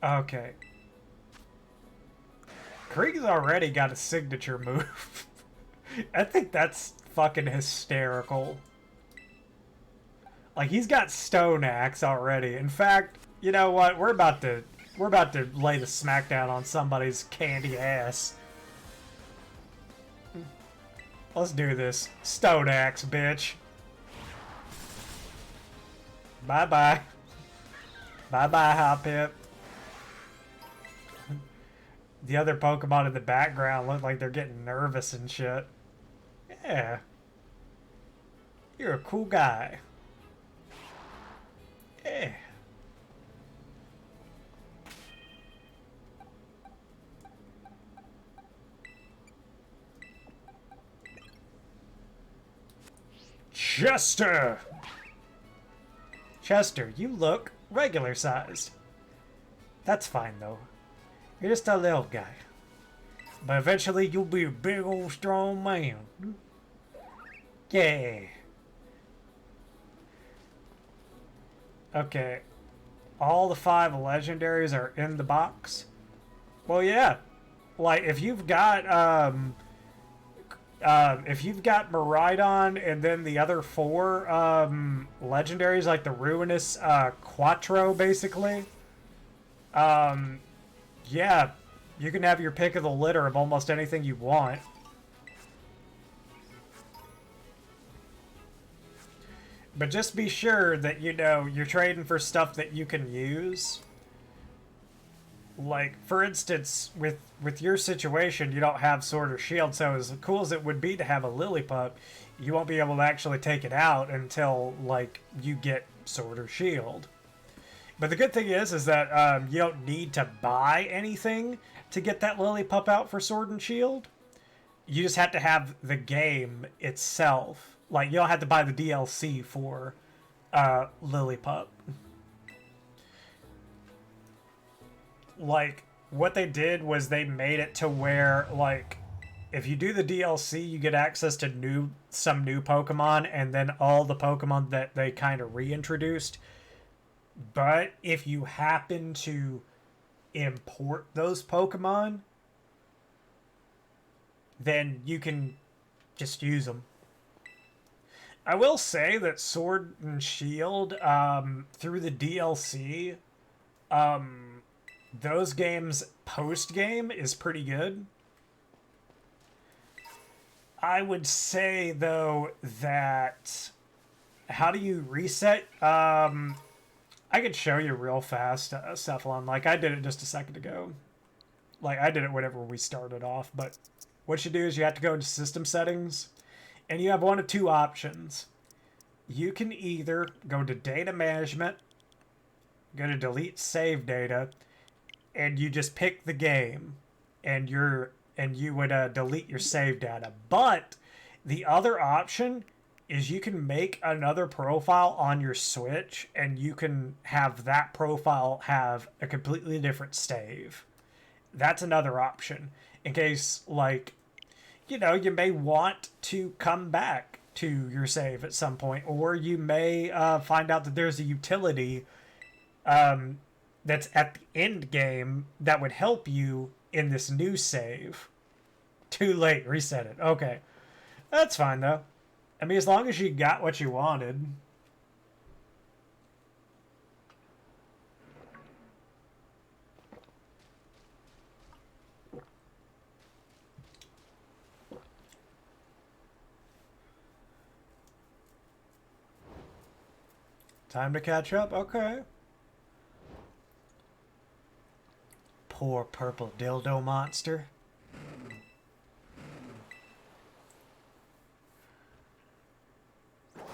Okay. Krieg's already got a signature move. I think that's fucking hysterical. Like, he's got Stone Axe already. In fact, you know what? We're about to lay the smackdown on somebody's candy ass. Let's do this. Stone Axe, bitch. Bye-bye. Bye-bye, Hoppip. The other Pokemon in the background look like they're getting nervous and shit. Yeah. You're a cool guy. Yeah. Chester! Chester, you look regular sized. That's fine though. You're just a little guy. But eventually you'll be a big old strong man. Yeah. Okay. All the 5 legendaries are in the box? Well, yeah. Like, if you've got, Miraidon and then the other 4, legendaries, like the Ruinous, Quattro, basically. Yeah. You can have your pick of the litter of almost anything you want. But just be sure that, you know, you're trading for stuff that you can use. Like, for instance, with your situation, you don't have Sword or Shield, so as cool as it would be to have a Lillipup, you won't be able to actually take it out until, like, you get Sword or Shield. But the good thing is that you don't need to buy anything to get that Lillipup out for Sword and Shield. You just have to have the game itself. Like, you don't have to buy the DLC for Lillipup. Like, what they did was they made it to where, like, if you do the DLC, you get access to some new Pokemon, and then all the Pokemon that they kind of reintroduced. But if you happen to import those Pokemon, then you can just use them. I will say that Sword and Shield, through the DLC, those games post-game is pretty good. I would say, though, that... How do you reset? I could show you real fast, Cephalon. Like, I did it just a second ago. Like, I did it whenever we started off, but what you do is you have to go into System Settings, and you have one of 2 options. You can either go to Data Management, go to Delete Save Data, and you just pick the game, and you would delete your save data. But the other option is you can make another profile on your Switch, and you can have that profile have a completely different save. That's another option. In case, like, you know, you may want to come back to your save at some point, or you may find out that there's a utility that's at the end game that would help you in this new save. Too late, reset it. Okay. That's fine, though. I mean, as long as you got what you wanted. Time to catch up? Okay. Poor purple dildo monster.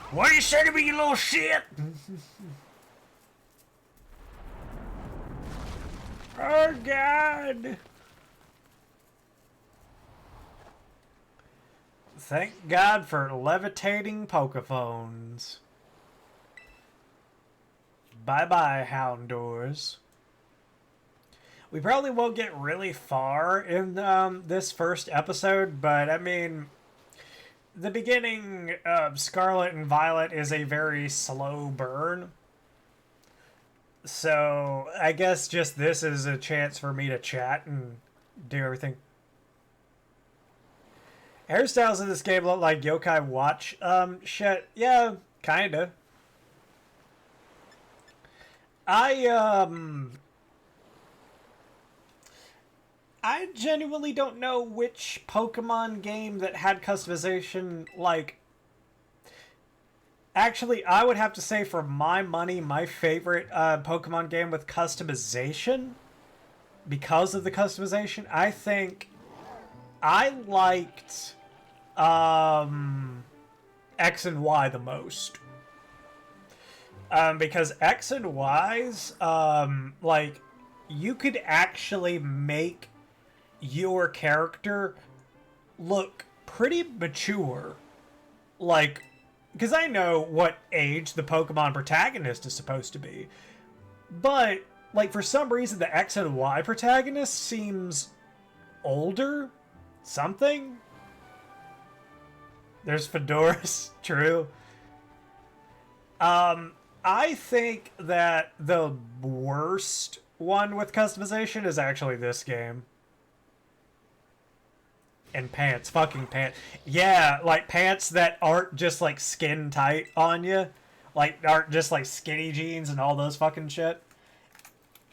What do you say to me, you little shit? Oh, God. Thank God for levitating Pokephones. Bye-bye, Houndours. We probably won't get really far in this first episode, but I mean, the beginning of Scarlet and Violet is a very slow burn. So I guess just this is a chance for me to chat and do everything. Hairstyles in this game look like Yokai Watch shit. Yeah, kinda. I genuinely don't know which Pokemon game that had customization, like... Actually, I would have to say for my money, my favorite Pokemon game with customization, because of the customization, I think I liked X and Y the most. Because X and Y's, like, you could actually make your character look pretty mature. Like, because I know what age the Pokemon protagonist is supposed to be. But, like, for some reason, the X and Y protagonist seems older? Something? There's Fedoras, true. I think that the worst one with customization is actually this game. And pants, fucking pants. Yeah, like pants that aren't just like skin tight on you. Like, aren't just like skinny jeans and all those fucking shit.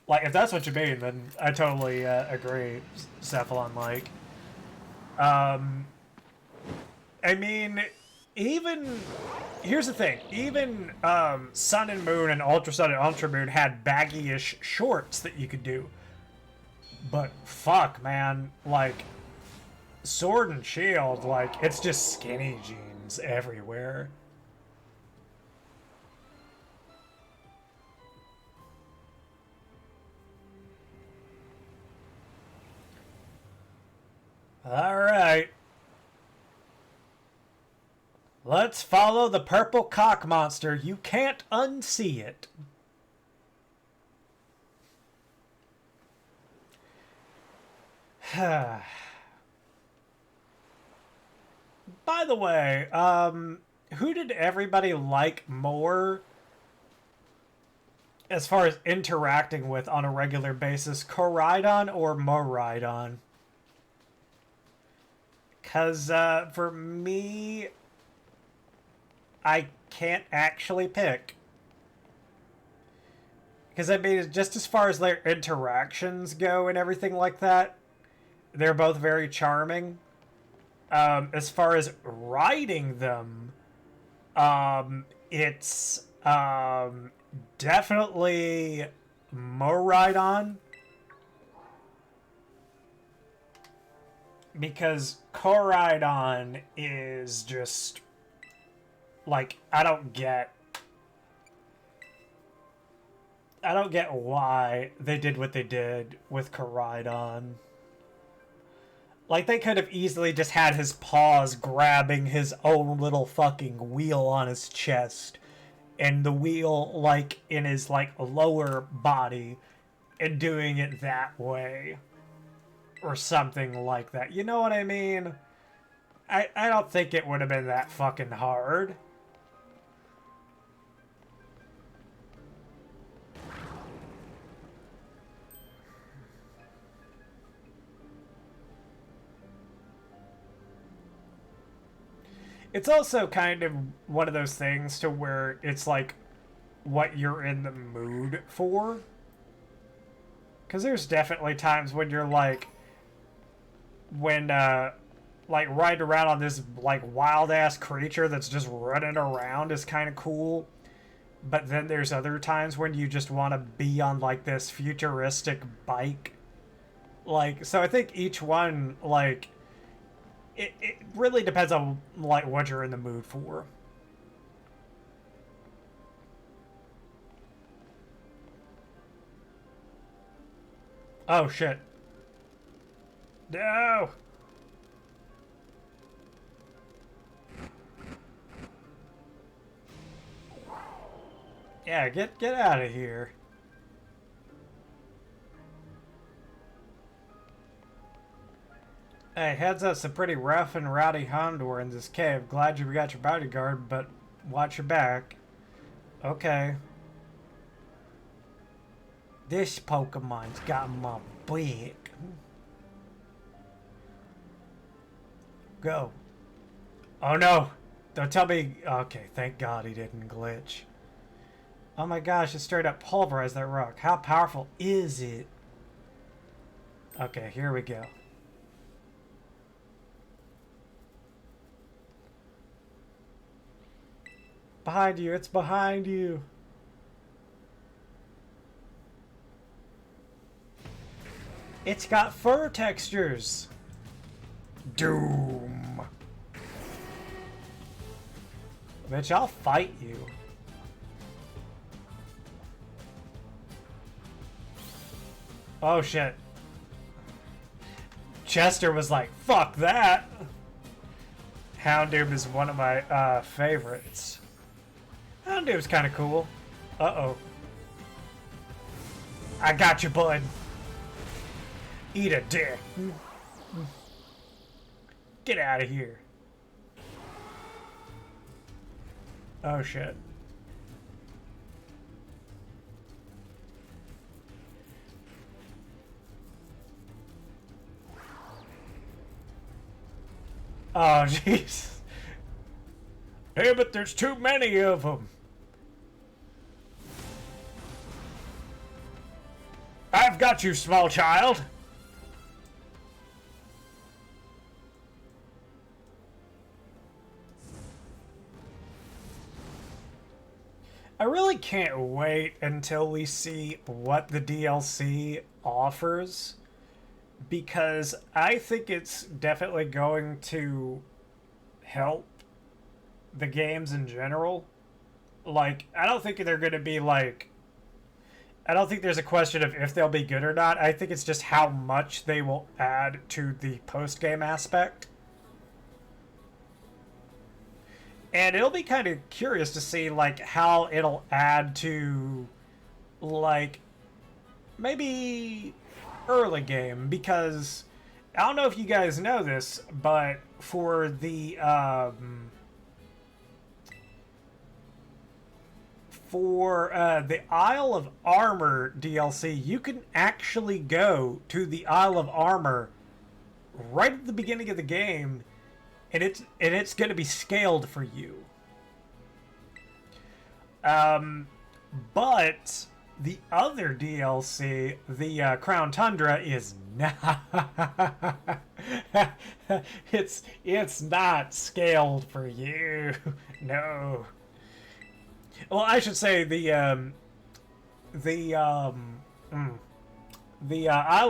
Like, if that's what you mean, then I totally agree, Cephalon. Like, I mean, even... Here's the thing. Even Sun and Moon and Ultra Sun and Ultra Moon had baggy-ish shorts that you could do. But fuck, man. Like... Sword and Shield, like, it's just skinny jeans everywhere. Alright. Let's follow the purple cock monster. You can't unsee it. By the way, who did everybody like more as far as interacting with on a regular basis? Koraidon or Miraidon? Because for me, I can't actually pick. Because I mean, just as far as their interactions go and everything like that, they're both very charming. As far as riding them, it's definitely Miraidon. Because Koraidon is just... Like, I don't get why they did what they did with Koraidon. Like, they could have easily just had his paws grabbing his own little fucking wheel on his chest. And the wheel, like, in his, like, lower body. And doing it that way. Or something like that. You know what I mean? I don't think it would have been that fucking hard. It's also kind of one of those things to where it's like what you're in the mood for. Because there's definitely times when you're like, like riding around on this like wild ass creature that's just running around is kind of cool. But then there's other times when you just want to be on like this futuristic bike. Like, so I think each one, like, it really depends on like what you're in the mood for. Oh shit. No. Yeah, get out of here. Hey, heads up, some pretty rough and rowdy Hondor in this cave. Glad you got your bodyguard, but watch your back. Okay. This Pokemon's got my big. Go. Oh no! Don't tell me. Okay, thank God he didn't glitch. Oh my gosh, it straight up pulverized that rock. How powerful is it? Okay, here we go. Behind you, it's behind you. It's got fur textures. Doom. Bitch, I'll fight you. Oh shit. Chester was like, fuck that. Houndoom is one of my favorites. Houndoom's kind of cool. Uh-oh. I got you, bud. Eat a dick. Get out of here. Oh shit. Oh jeez. Damn it, there's too many of them. I've got you, small child. I really can't wait until we see what the DLC offers, because I think it's definitely going to help the games in general. Like, I don't think they're going to be like... I don't think there's a question of if they'll be good or not. I think it's just how much they will add to the post-game aspect. And it'll be kind of curious to see, like, how it'll add to, like, maybe early game. Because, I don't know if you guys know this, but for the, the Isle of Armor DLC, you can actually go to the Isle of Armor right at the beginning of the game, and it's going to be scaled for you. But the other DLC, the Crown Tundra, is not. it's not scaled for you. No. Well, I should say the Isle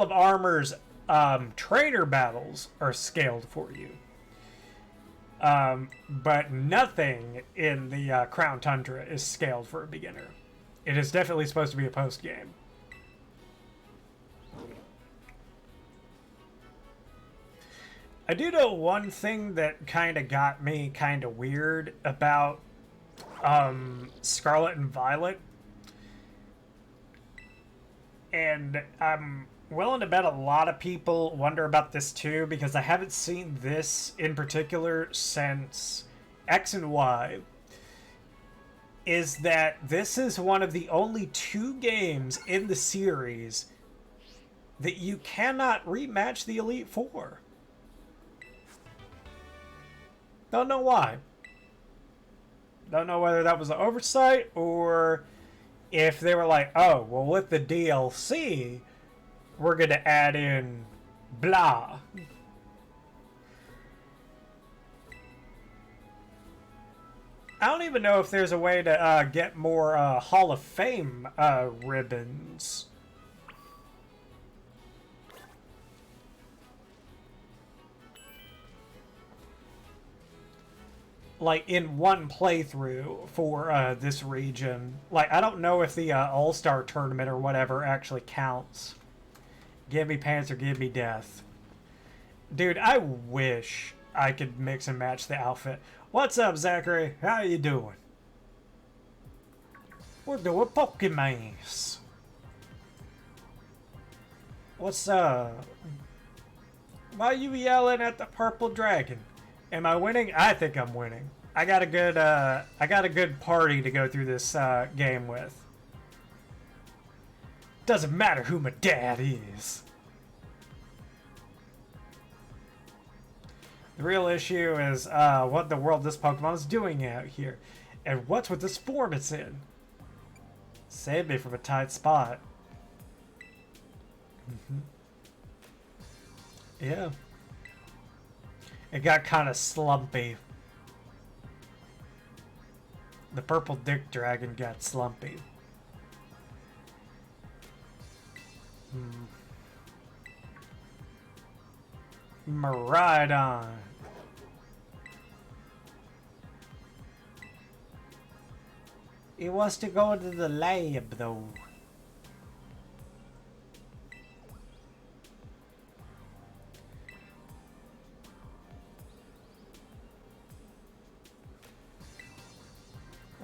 of Armor's trainer battles are scaled for you. But nothing in the Crown Tundra is scaled for a beginner. It is definitely supposed to be a post game. I do know one thing that kind of got me kind of weird about Scarlet and Violet, and I'm willing to bet a lot of people wonder about this too, because I haven't seen this in particular since X and Y, is that this is one of the only 2 games in the series that you cannot rematch the Elite Four. Don't know why. Don't know whether that was an oversight or if they were like, oh, well, with the DLC, we're going to add in blah. I don't even know if there's a way to get more Hall of Fame ribbons. Like, in one playthrough for this region. Like, I don't know if the All-Star Tournament or whatever actually counts. Give me pants or give me death. Dude, I wish I could mix and match the outfit. What's up, Zachary? How you doing? We're doing Pokemans. What's why are you yelling at the purple dragon? Am I winning? I think I'm winning. I got a good party to go through this game with. Doesn't matter who my dad is. The real issue is what in the world this Pokemon is doing out here. And what's with this form it's in? Saved me from a tight spot. Yeah. It got kind of slumpy. The purple dick dragon got slumpy. Miraidon. He wants to go to the lab, though.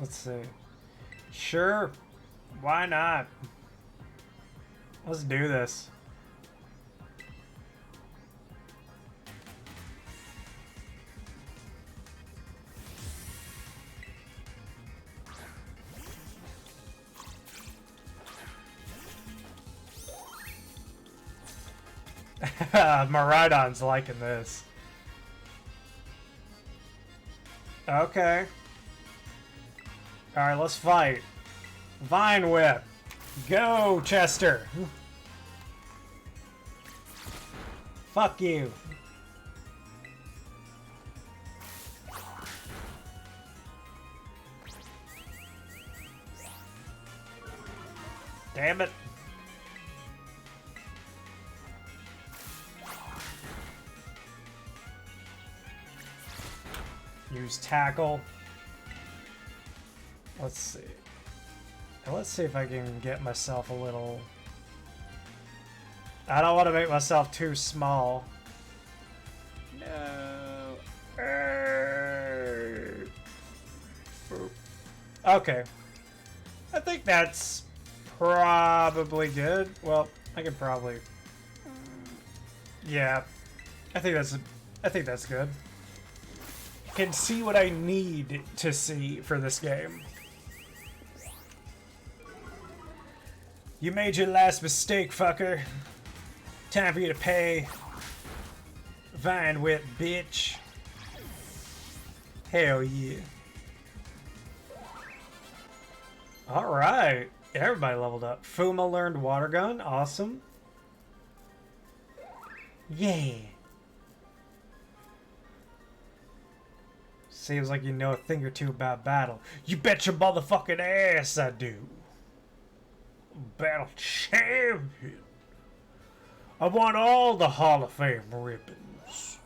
Let's see. Sure. Why not? Let's do this. Miraidon's liking this. Okay. Alright, let's fight. Vine Whip. Go, Chester. Fuck you. Damn it. Use tackle. Let's see. Let's see if I can get myself a little... I don't want to make myself too small. No. Okay. I think that's probably good. Well, I can probably... Yeah. I think that's good. Can see what I need to see for this game. You made your last mistake, fucker. Time for you to pay. Vine Whip, bitch. Hell yeah. Alright. Everybody leveled up. Fuma learned Water Gun. Awesome. Yeah. Seems like you know a thing or two about battle. You bet your motherfucking ass I do. Battle champion. I want all the Hall of Fame ribbons.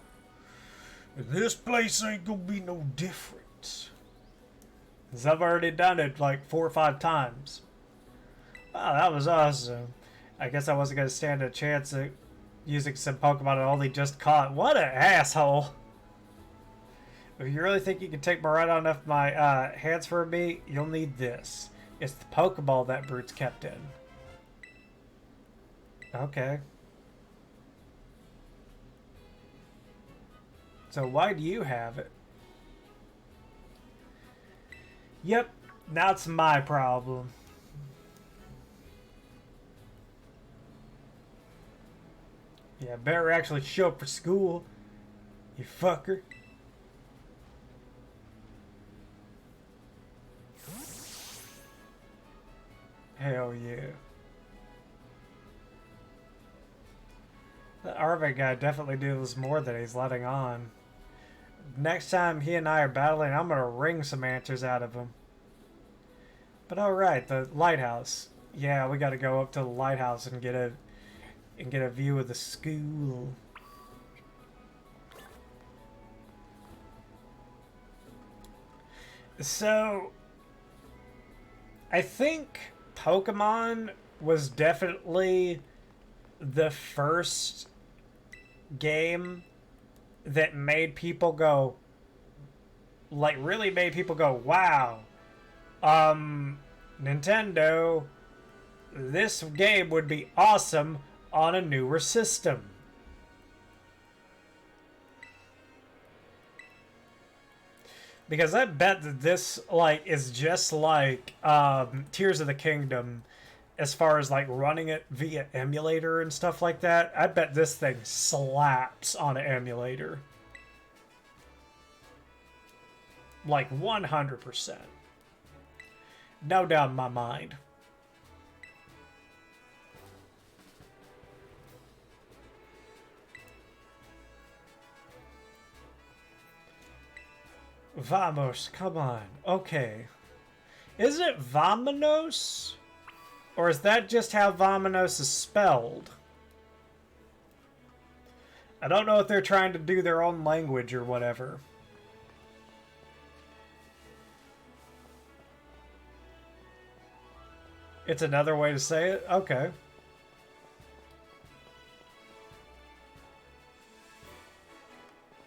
And this place ain't gonna be no different. 'Cause I've already done it like 4 or 5 times. Wow, that was awesome. I guess I wasn't gonna stand a chance at using some Pokemon I only just caught. What an asshole. If you really think you can take Miraidon off my hands for me, you'll need this. It's the Pokeball that Brute's kept in. Okay. So why do you have it? Yep, that's my problem. Yeah, better actually show up for school, you fucker. Hell yeah. The Arve guy definitely does more than he's letting on. Next time he and I are battling, I'm gonna wring some answers out of him. But alright, the lighthouse. Yeah, we gotta go up to the lighthouse and get a view of the school. So I think Pokemon was definitely the first game that made people go, like, really made people go, wow. Nintendo, this game would be awesome on a newer system. Because I bet that this, like, is just like Tears of the Kingdom as far as, like, running it via emulator and stuff like that. I bet this thing slaps on an emulator. Like, 100%. No doubt in my mind. Vamos, come on. Okay. Is it Vamonos? Or is that just how Vamonos is spelled? I don't know if they're trying to do their own language or whatever. It's another way to say it? Okay.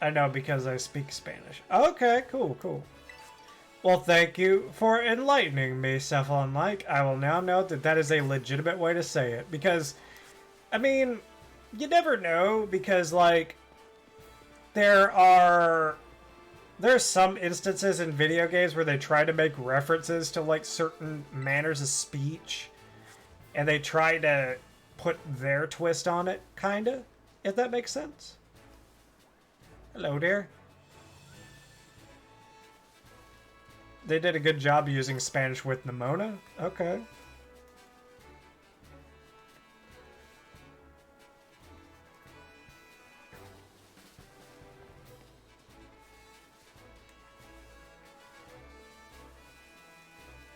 I know because I speak Spanish. Okay, cool, cool. Well, thank you for enlightening me, Cephalon Mike. I will now note that that is a legitimate way to say it. Because, I mean, you never know. Because, like, there's some instances in video games where they try to make references to, like, certain manners of speech. And they try to put their twist on it, kinda. If that makes sense. Hello there. They did a good job using Spanish with Nimona. Okay.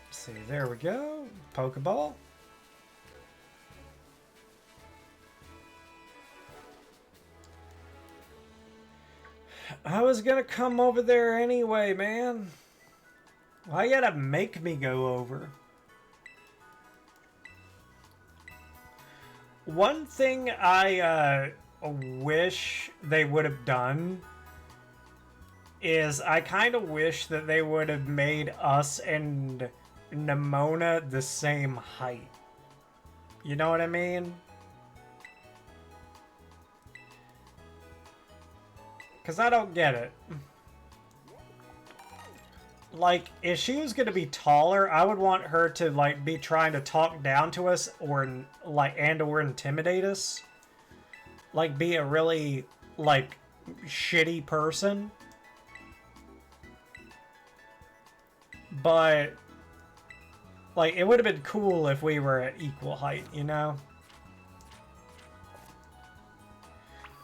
Let's see, there we go. Pokeball. I was gonna come over there anyway, man. Why you gotta make me go over? One thing I wish they would have done is I kind of wish that they would have made us and Nimona the same height. You know what I mean? Because I don't get it. Like, if she was going to be taller, I would want her to, like, be trying to talk down to us or, like, and/or intimidate us. Like, be a really, like, shitty person. But, like, it would have been cool if we were at equal height, you know?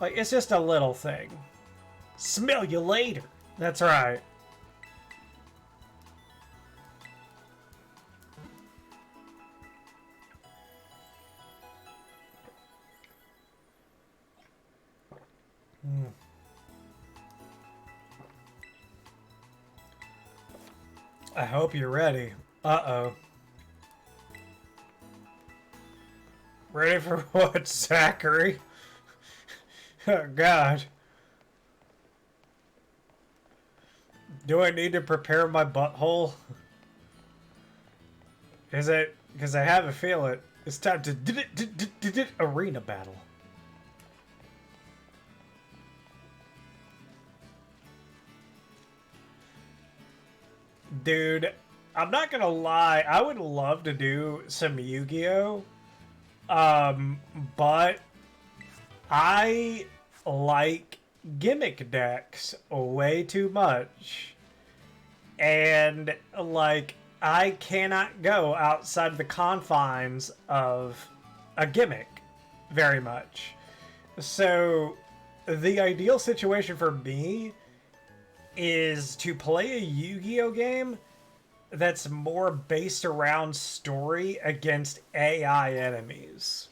Like, it's just a little thing. Smell you later. That's right. I hope you're ready. Uh-oh. Ready for what, Zachary? Oh, God. Do I need to prepare my butthole? Is it? Because I have a feeling it's time to arena battle. Dude, I'm not gonna lie. I would love to do some Yu-Gi-Oh! But I like gimmick decks way too much. And, like, I cannot go outside the confines of a gimmick very much. So, the ideal situation for me is to play a Yu-Gi-Oh! Game that's more based around story against AI enemies.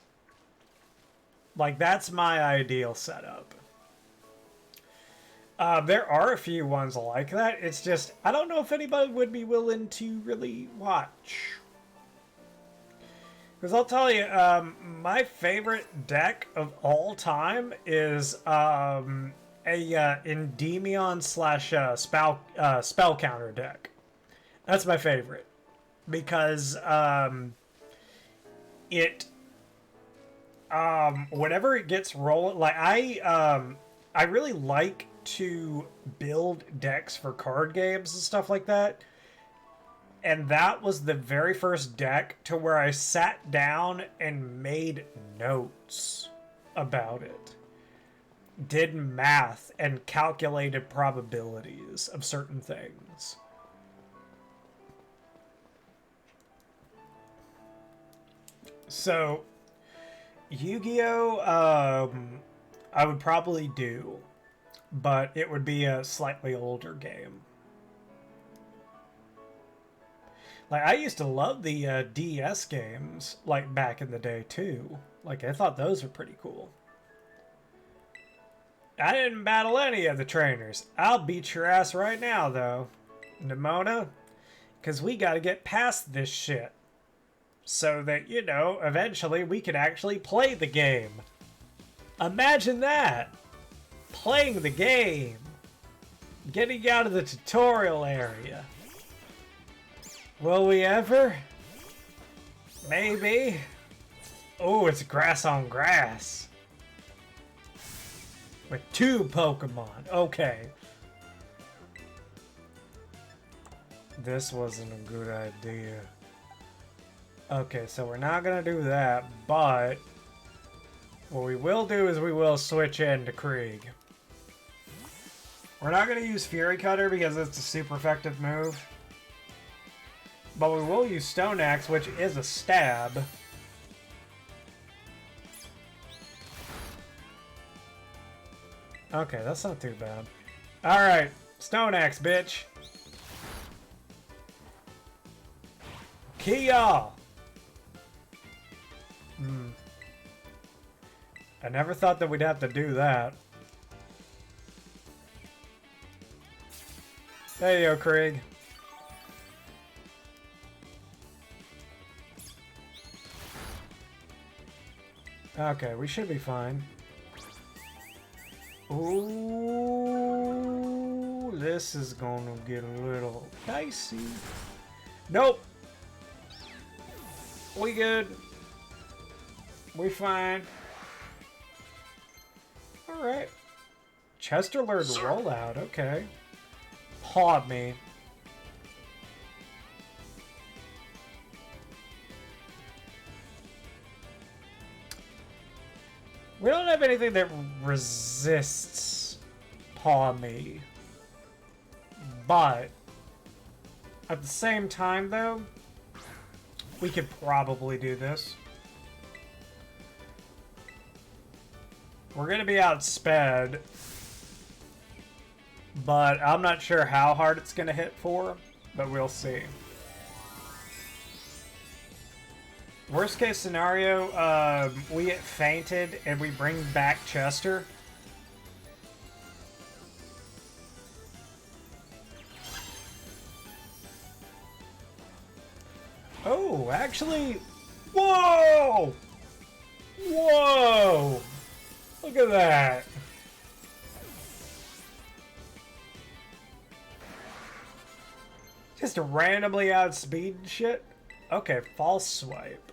Like, that's my ideal setup. There are a few ones like that. It's just, I don't know if anybody would be willing to really watch. Because I'll tell you, my favorite deck of all time is a Endymion / spell counter deck. That's my favorite. because it whenever it gets rolling, like I really like to build decks for card games and stuff like that. And that was the very first deck to where I sat down and made notes about it. Did math and calculated probabilities of certain things. So, Yu-Gi-Oh! I would probably do, but it would be a slightly older game. Like, I used to love the DS games, like, back in the day, too. Like, I thought those were pretty cool. I didn't battle any of the trainers. I'll beat your ass right now, though, Nimona. Because we gotta get past this shit. So that, you know, eventually we can actually play the game. Imagine that! Playing the game. Getting out of the tutorial area. Will we ever? Maybe. Oh, it's grass on grass. With 2 Pokemon. Okay. This wasn't a good idea. Okay, so we're not gonna do that, but what we will do is we will switch into Krieg. We're not gonna use Fury Cutter because it's a super effective move. But we will use Stone Axe, which is a stab. Okay, that's not too bad. Alright, Stone Axe, bitch. Kia! I never thought that we'd have to do that. There you go, Krieg. Okay, we should be fine. Ooh, this is gonna get a little dicey. Nope. We good. We fine. Alright. Chester learned rollout, okay. Paw me. We don't have anything that resists Paw Me. But at the same time, though, we could probably do this. We're going to be outsped, but I'm not sure how hard it's going to hit for, but we'll see. Worst case scenario, we get fainted and we bring back Chester. Oh, actually, whoa! Whoa! Look at that. Just randomly outspeed shit? Okay, false swipe.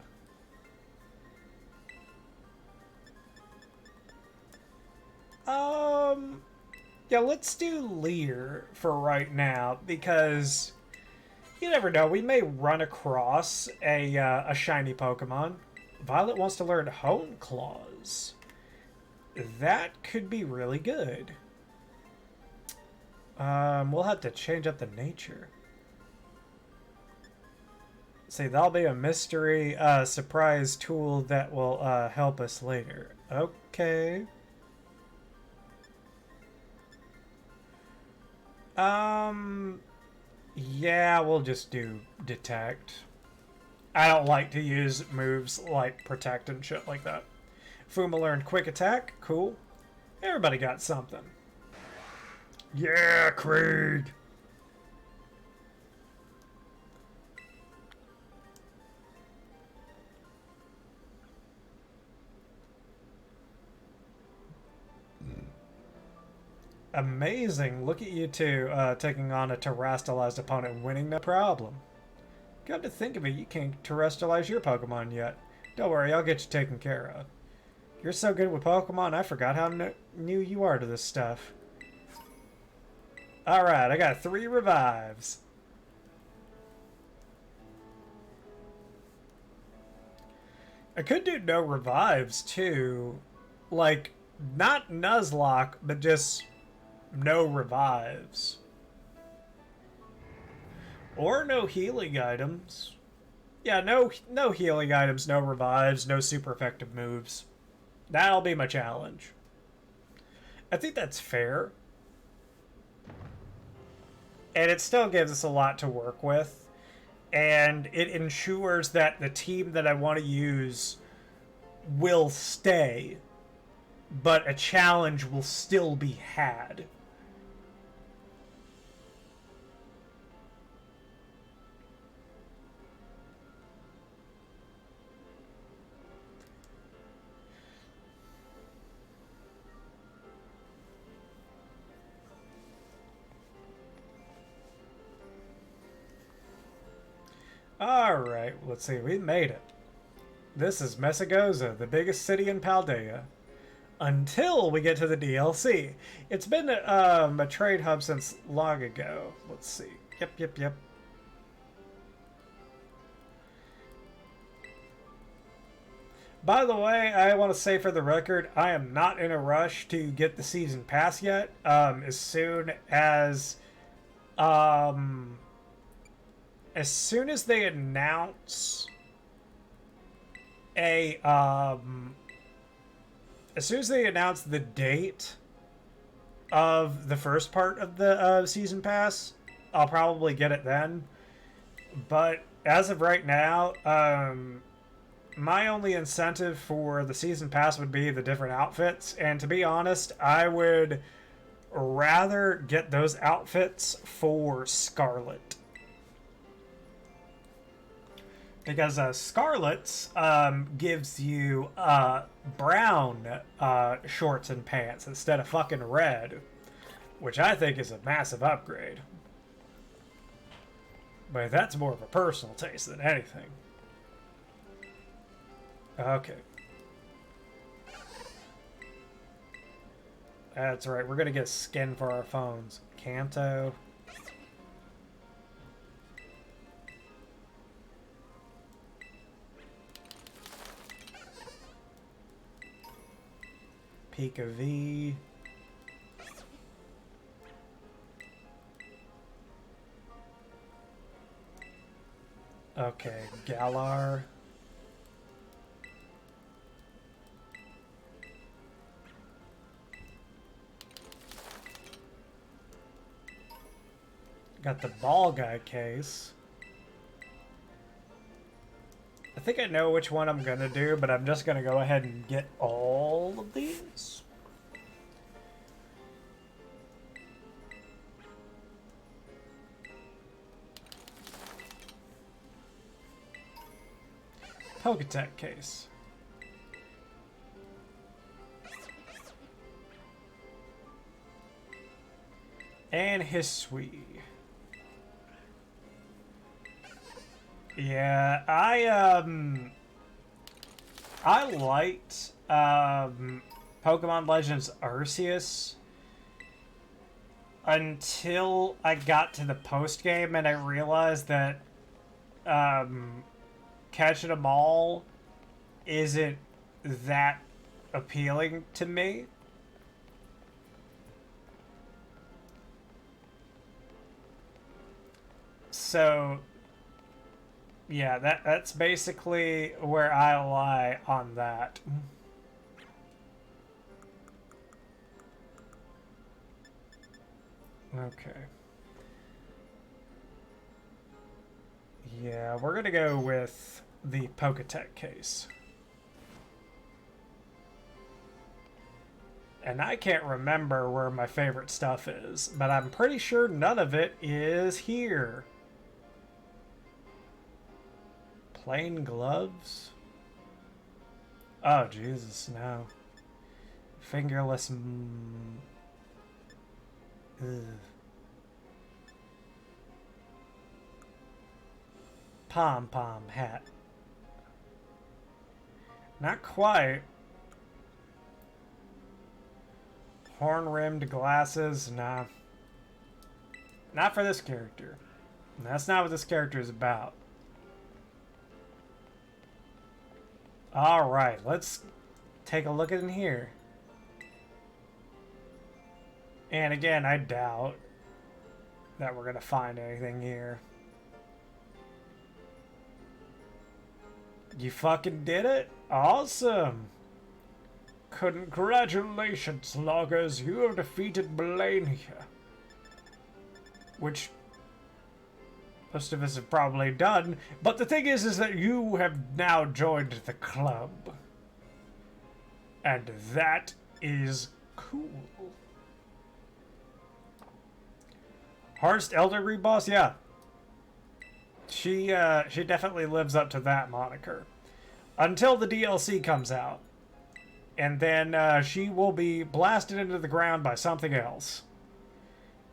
Yeah, let's do Leer for right now, because you never know, we may run across a shiny Pokemon. Violet wants to learn Hone Claws. That could be really good. We'll have to change up the nature. See, that'll be a mystery surprise tool that will help us later. Okay. Yeah, we'll just do detect. I don't like to use moves like protect and shit like that. Fuma learned quick attack. Cool. Everybody got something. Yeah, Krieg. Amazing. Look at you two taking on a terrestrialized opponent, winning the problem. Come to think of it, you can't terrestrialize your Pokemon yet. Don't worry, I'll get you taken care of. You're so good with Pokemon, I forgot how new you are to this stuff. Alright, I got 3 revives. I could do no revives, too. Like, not Nuzlocke, but just no revives. Or no healing items. Yeah, no healing items, no revives, no super effective moves. That'll be my challenge. I think that's fair. And it still gives us a lot to work with. And it ensures that the team that I want to use will stay. But a challenge will still be had. Alright, let's see, we made it. This is Messagoza, the biggest city in Paldea. Until we get to the DLC. It's been a trade hub since long ago. Let's see. Yep. By the way, I want to say for the record, I am not in a rush to get the season pass yet. As soon as they announce as soon as they announce the date of the first part of the season pass, I'll probably get it then. But as of right now, my only incentive for the season pass would be the different outfits. And to be honest, I would rather get those outfits for Scarlet. Because Scarlet's gives you brown shorts and pants instead of fucking red, which I think is a massive upgrade. But that's more of a personal taste than anything. Okay. That's right, we're gonna get skin for our phones. Kanto. Pika V. Okay, Galar. Got the ball guy case. I think I know which one I'm gonna do, but I'm just gonna go ahead and get all of these. Poketech case. And Hisuian. Yeah, I liked Pokemon Legends Arceus until I got to the post game and I realized that catching them all isn't that appealing to me. So yeah, that's basically where I lie on that. Okay. Yeah, we're gonna go with the Poketech case. And I can't remember where my favorite stuff is, but I'm pretty sure none of it is here. Plain gloves? Oh, Jesus, no. Fingerless... Ugh. pom-pom hat. Not quite. Horn-rimmed glasses, nah. Not for this character. That's not what this character is about. Alright, let's take a look at in here. And again, I doubt that we're going to find anything here. You fucking did it? Awesome! Congratulations, loggers. You have defeated Melania. Which most of us have probably done. But the thing is that you have now joined the club. And that is cool. Harst Elderly Boss? Yeah. She definitely lives up to that moniker. Until the DLC comes out. And then she will be blasted into the ground by something else.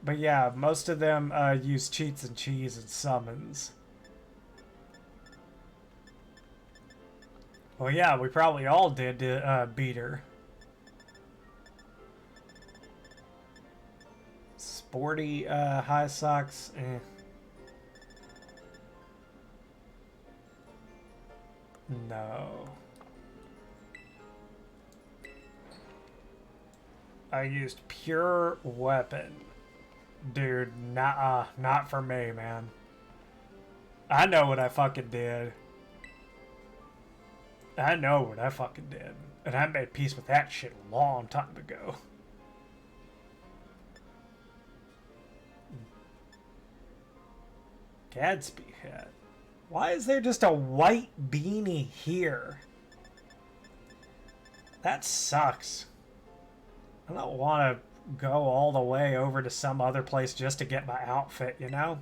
But yeah, most of them use cheats and cheese and summons. Well, yeah, we probably all did to beat her. Sporty high socks. Eh. No. I used pure weapon. Dude, nah, not for me, man. I know what I fucking did. I know what I fucking did. And I made peace with that shit a long time ago. Gadsby hat. Why is there just a white beanie here? That sucks. I don't want to go all the way over to some other place just to get my outfit, you know?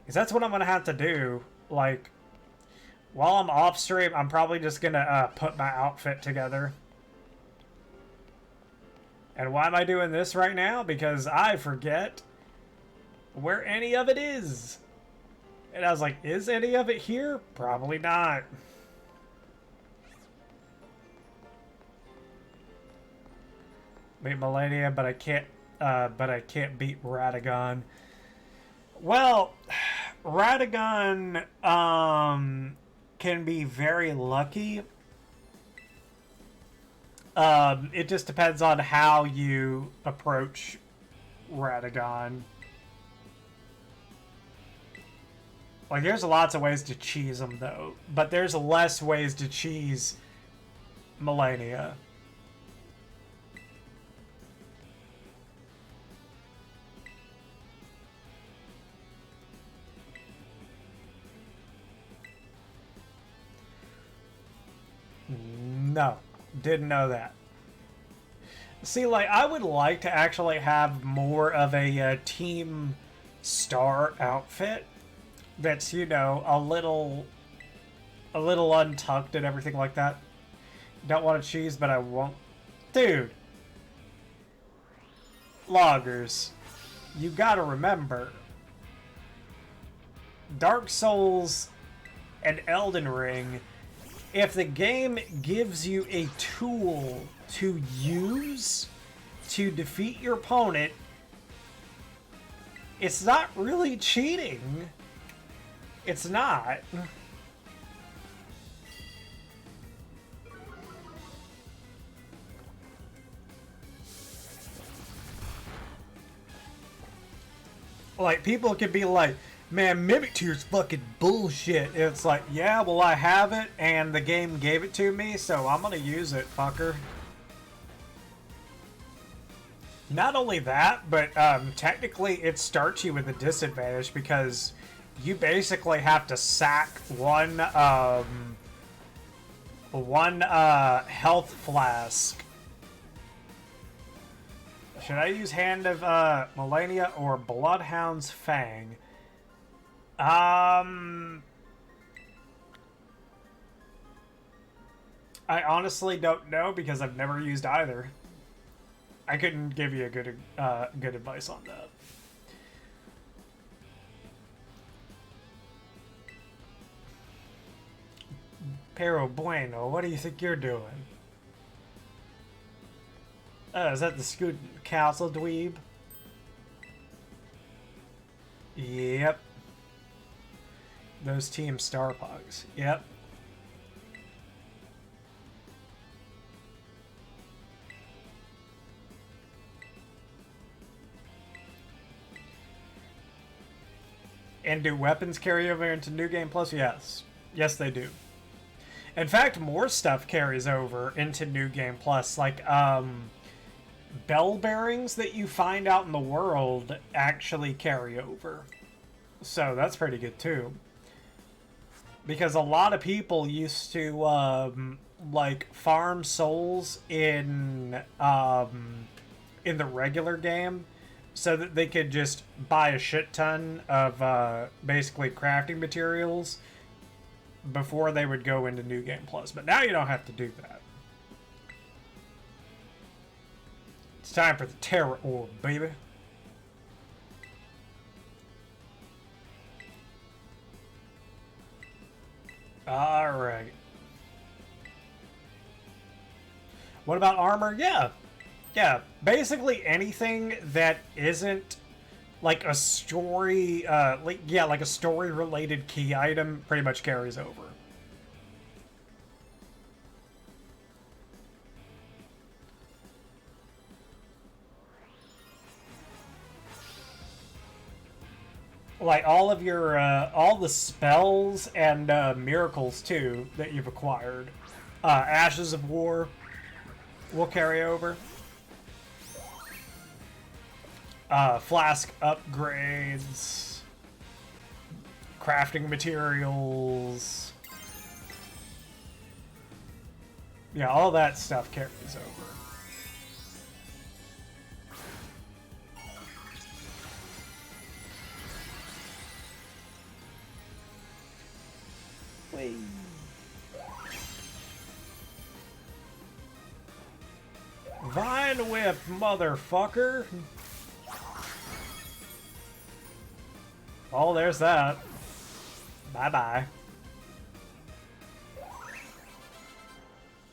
Because that's what I'm going to have to do. Like, while I'm off stream, I'm probably just going to put my outfit together. And why am I doing this right now? Because I forget where any of it is. And I was like, is any of it here? Probably not. Beat Melania, but I can't beat Radagon. Well, Radagon can be very lucky. It just depends on how you approach Radagon. Like, there's lots of ways to cheese them, though. But there's less ways to cheese Melania. No, didn't know that. See, like, I would like to actually have more of a Team Star outfit that's, you know, a little untucked and everything like that. Don't want to cheese, but I won't. Dude. Loggers, you gotta remember, Dark Souls and Elden Ring, if the game gives you a tool to use to defeat your opponent, it's not really cheating. It's not. Like, people could be like, man, Mimic Tier's fucking bullshit. It's like, yeah, well, I have it, and the game gave it to me, so I'm gonna use it, fucker. Not only that, but technically it starts you with a disadvantage because you basically have to sack one health flask. Should I use Hand of Melania or Bloodhound's Fang? I honestly don't know because I've never used either. I couldn't give you a good advice on that. Pero bueno, what do you think you're doing? Is that the student council dweeb? Yep. Those Team Starpugs. Yep. And do weapons carry over into New Game Plus? Yes. Yes, they do. In fact, more stuff carries over into New Game Plus. Like, bell bearings that you find out in the world actually carry over. So that's pretty good, too. Because a lot of people used to, like, farm souls in the regular game, so that they could just buy a shit ton of basically crafting materials before they would go into New Game Plus. But now you don't have to do that. It's time for the Terror Orb, baby. Alright. What about armor? Yeah. Yeah, basically anything that isn't like a story, like a story-related key item pretty much carries over. Like all of your, all the spells and miracles too that you've acquired. Ashes of War will carry over. Flask upgrades, crafting materials. Yeah, all that stuff carries over. Wait. Vine Whip, motherfucker! Oh, there's that. Bye-bye.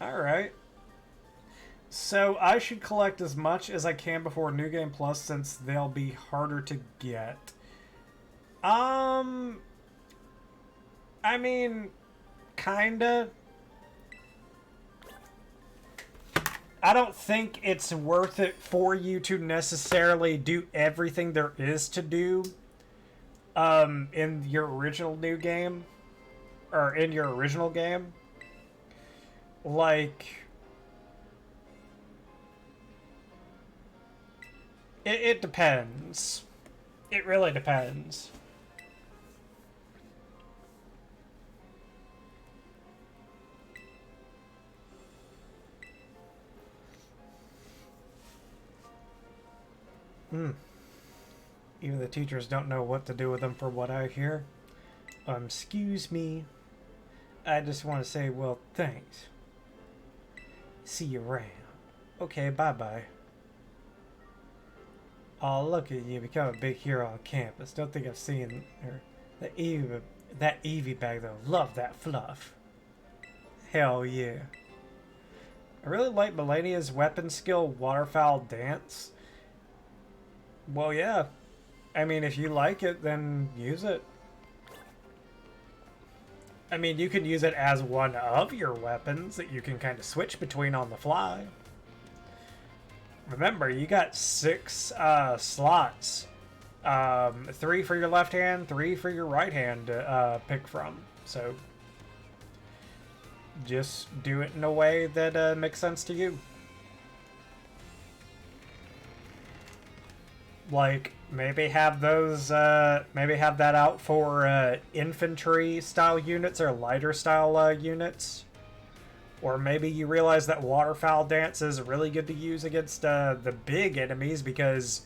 Alright. So, I should collect as much as I can before New Game Plus, since they'll be harder to get. I mean, kinda. I don't think it's worth it for you to necessarily do everything there is to do in your original new game, or in your original game. Like, it depends. It really depends. Even the teachers don't know what to do with them, for what I hear. Excuse me. I just want to say, well, thanks. See you around. Okay, bye-bye. Oh, look at you, become a big hero on campus. Don't think I've seen her. That Eevee bag, though. Love that fluff. Hell yeah. I really like Melania's weapon skill, Waterfowl Dance. Well, yeah. I mean, if you like it, then use it. I mean, you can use it as one of your weapons that you can kind of switch between on the fly. Remember, you got 6 slots. 3 for your left hand, 3 for your right hand to pick from. So, just do it in a way that makes sense to you. Like, maybe have those, maybe have that out for infantry style units or lighter style units. Or maybe you realize that Waterfowl Dance is really good to use against the big enemies because,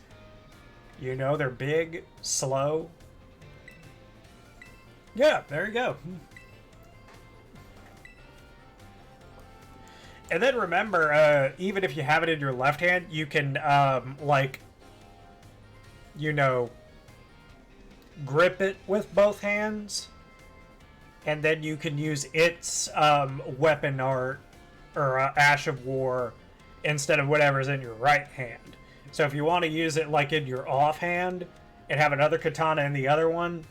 you know, they're big, slow. Yeah, there you go. And then remember, even if you have it in your left hand, you can, like, you know, grip it with both hands and then you can use its weapon art or Ash of War instead of whatever's in your right hand. So if you want to use it like in your offhand and have another katana in the other one,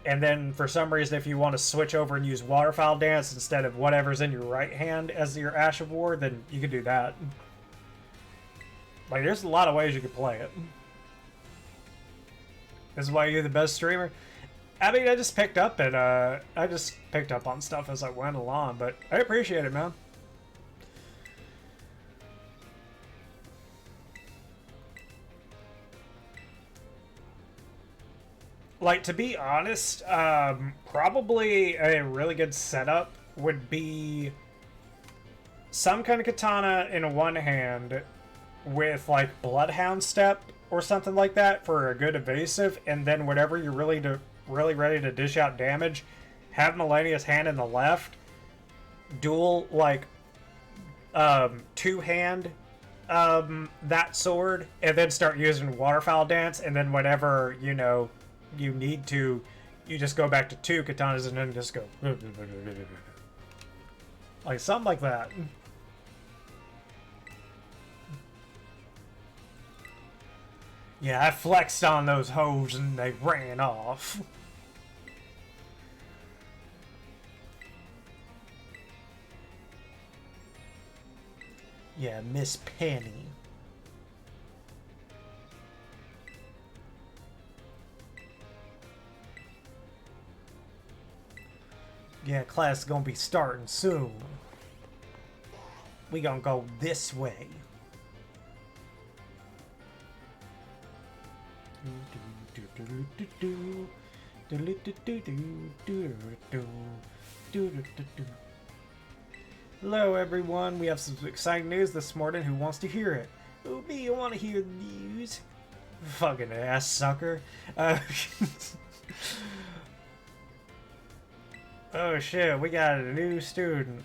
and then for some reason if you want to switch over and use Waterfowl Dance instead of whatever's in your right hand as your Ash of War, then you can do that. Like, there's a lot of ways you can play it. This is why you're the best streamer. I mean, I just picked up on stuff as I went along, but I appreciate it, man. Like, to be honest, probably a really good setup would be some kind of katana in one hand with, like, Bloodhound Step or something like that for a good evasive, and then whenever you're really ready to dish out damage, have Millennia's hand in the left, dual, like, two-hand that sword, and then start using Waterfowl Dance, and then whenever, you know, you need to, you just go back to two katanas and then just go like something like that. Yeah, I flexed on those hoes and they ran off. Yeah, Miss Penny. Yeah, class is gonna be starting soon. We gonna go this way. Hello everyone, we have some exciting news this morning. Who wants to hear it? Oh, me, I want to hear the news. Fucking ass sucker. Oh shit, we got a new student.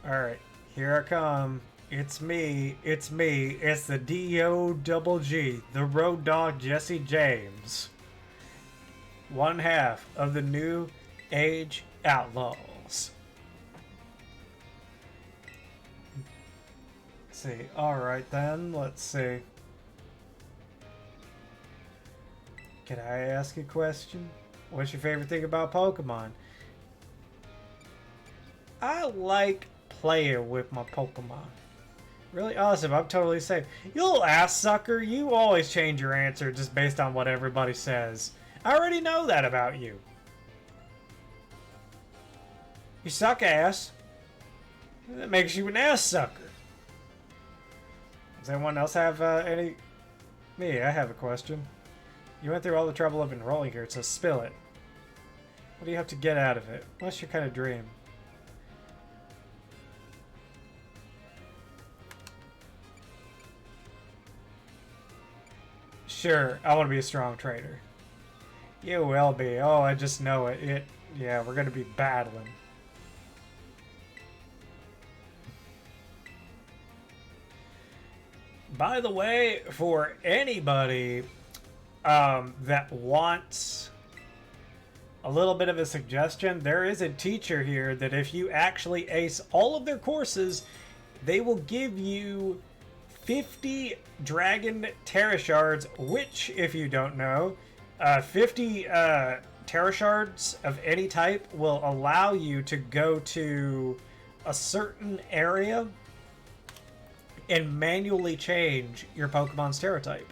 Alright, here I come. It's me, it's the D-O-double-G, the Road Dog Jesse James. One half of the New Age Outlaws. Let's see, alright then, let's see. Can I ask a question? What's your favorite thing about Pokemon? I like playing with my Pokemon. Really awesome, I'm totally safe. You little ass sucker, you always change your answer just based on what everybody says. I already know that about you. You suck ass. That makes you an ass sucker. Does anyone else have any... Me, I have a question. You went through all the trouble of enrolling here, so spill it. What do you have to get out of it? What's your kind of dream? Sure, I want to be a strong trader. You will be. Oh, I just know it. Yeah, we're going to be battling. By the way, for anybody that wants a little bit of a suggestion, there is a teacher here that if you actually ace all of their courses, they will give you 50 Dragon Terra Shards, which, if you don't know, 50 Terra Shards of any type will allow you to go to a certain area and manually change your Pokemon's Terra type.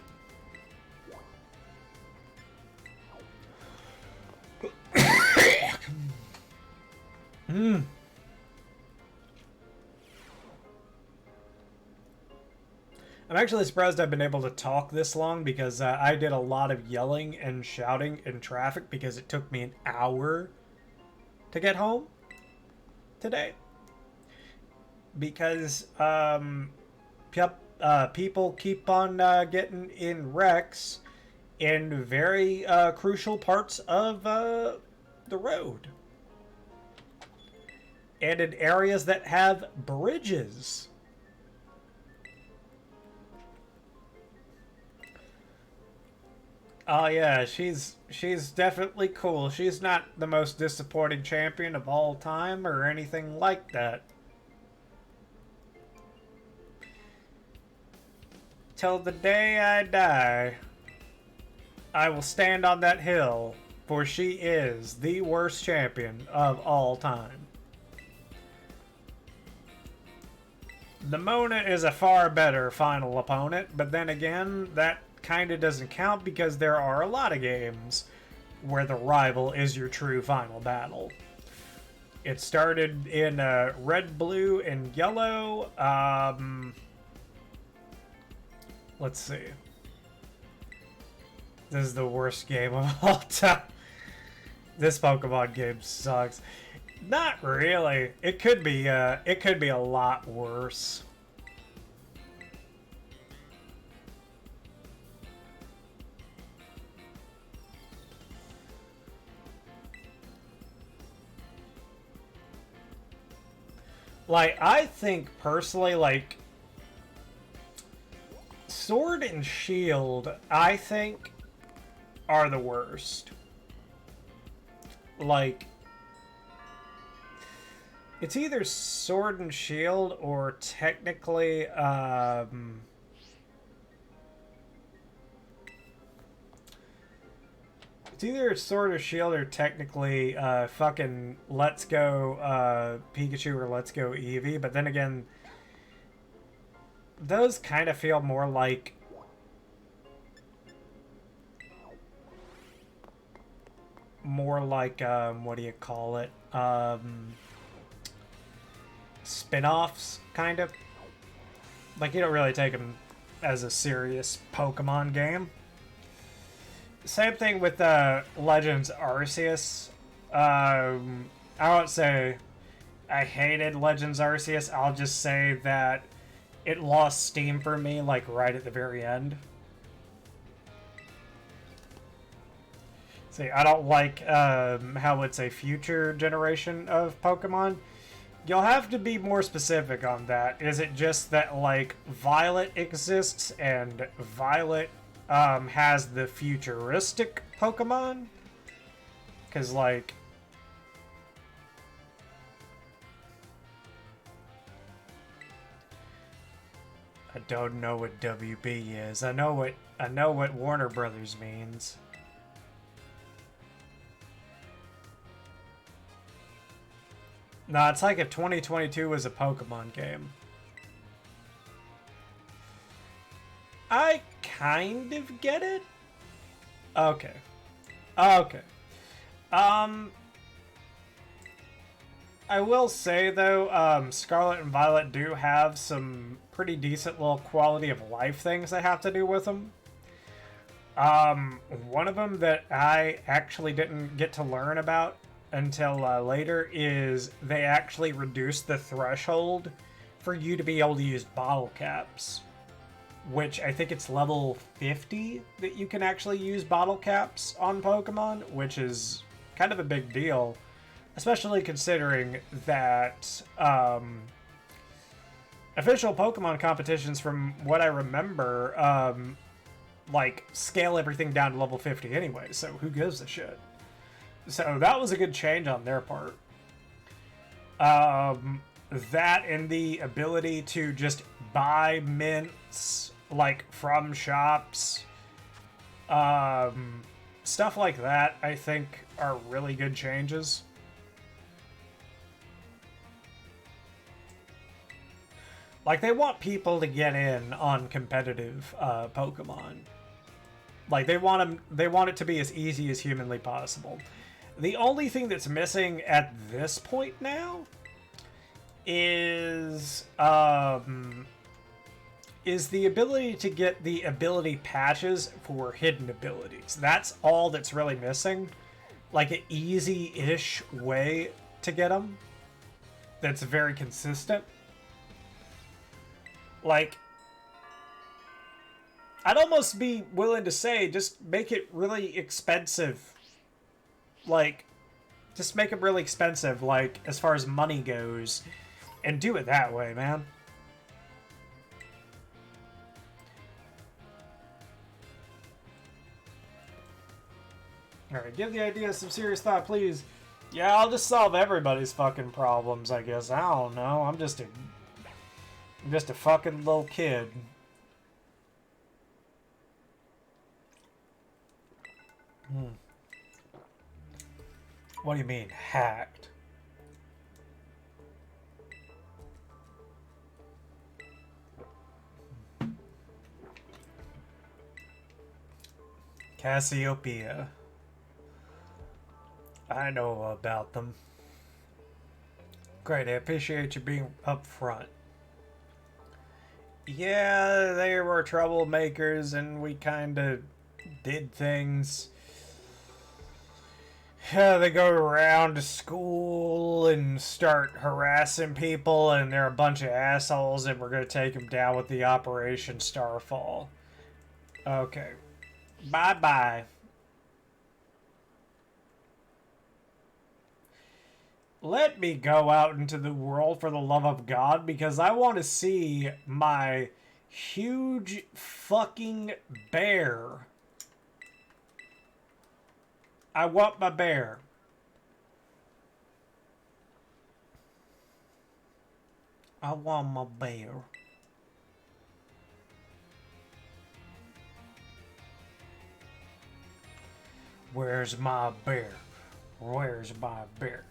I'm actually surprised I've been able to talk this long because I did a lot of yelling and shouting in traffic because it took me an hour to get home today. Because people keep on getting in wrecks in very crucial parts of the road. And in areas that have bridges. Oh yeah, she's definitely cool. She's not the most disappointing champion of all time or anything like that. Till the day I die, I will stand on that hill, for she is the worst champion of all time. The Mona is a far better final opponent, but then again, that kinda doesn't count because there are a lot of games where the rival is your true final battle. It started in red, blue, and yellow. Let's see. This is the worst game of all time. This Pokemon game sucks. Not really. It could be a lot worse. Like, I think personally, like, Sword and Shield, I think, are the worst. Like, it's either Sword and Shield or technically, it's either Sword or Shield or technically, fucking Let's Go, Pikachu or Let's Go Eevee, but then again, those kind of feel more like what do you call it? Spin-offs, kind of. Like, you don't really take them as a serious Pokemon game. Same thing with Legends Arceus. I won't say I hated Legends Arceus. I'll just say that it lost steam for me, like, right at the very end. See, I don't like how it's a future generation of Pokemon. You'll have to be more specific on that. Is it just that, like, Violet exists and Violet has the futuristic Pokemon? Because, like, I don't know what WB is. I know what Warner Brothers means. No, it's like if 2022 was a Pokemon game. I kind of get it. Okay. Okay. I will say, though, Scarlet and Violet do have some pretty decent little quality of life things that have to do with them. One of them that I actually didn't get to learn about until later is they actually reduced the threshold for you to be able to use bottle caps, which I think it's level 50 that you can actually use bottle caps on Pokemon, which is kind of a big deal, especially considering that official Pokemon competitions, from what I remember, like, scale everything down to level 50 anyway, so who gives a shit? So that was a good change on their part. That and the ability to just buy mints, like, from shops, stuff like that, I think are really good changes. Like, they want people to get in on competitive Pokemon. Like, they want it to be as easy as humanly possible. The only thing that's missing at this point now is the ability to get the ability patches for hidden abilities. That's all that's really missing. Like, an easy-ish way to get them that's very consistent. Like, I'd almost be willing to say just make it really expensive. Like, just make it really expensive, like, as far as money goes, and do it that way, man. Alright, give the idea some serious thought, please. Yeah, I'll just solve everybody's fucking problems, I guess. I don't know. I'm just a fucking little kid. What do you mean, hacked? Cassiopeia. I know about them. Great, I appreciate you being upfront. Yeah, they were troublemakers and we kinda did things. Yeah, they go around to school and start harassing people, and they're a bunch of assholes, and we're gonna take them down with the Operation Starfall. Okay. Bye-bye. Let me go out into the world for the love of God, because I want to see my huge fucking bear. I want my bear. I want my bear. Where's my bear? Where's my bear?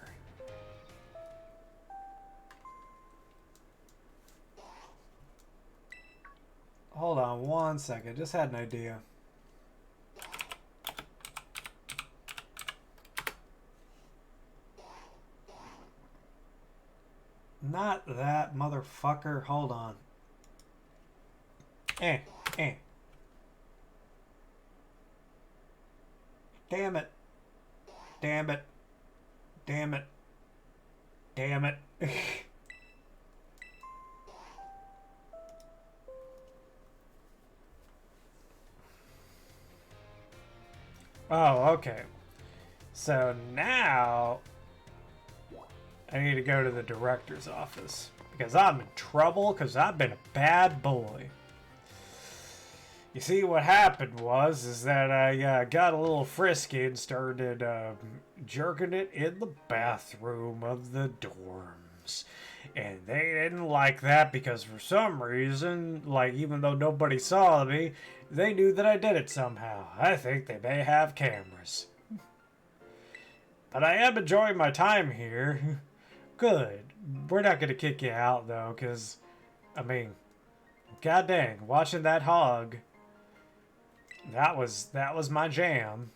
Hold on one second. Just had an idea. Not that motherfucker. Hold on. Eh. Damn it. Damn it. Damn it. Damn it. Oh, okay. So now I need to go to the director's office because I'm in trouble because I've been a bad boy. You see, what happened is that I got a little frisky and started jerking it in the bathroom of the dorms. And they didn't like that because for some reason, like, even though nobody saw me, they knew that I did it somehow. I think they may have cameras. But I am enjoying my time here. Good. We're not going to kick you out, though, because, I mean, god dang, watching that hog, that was my jam.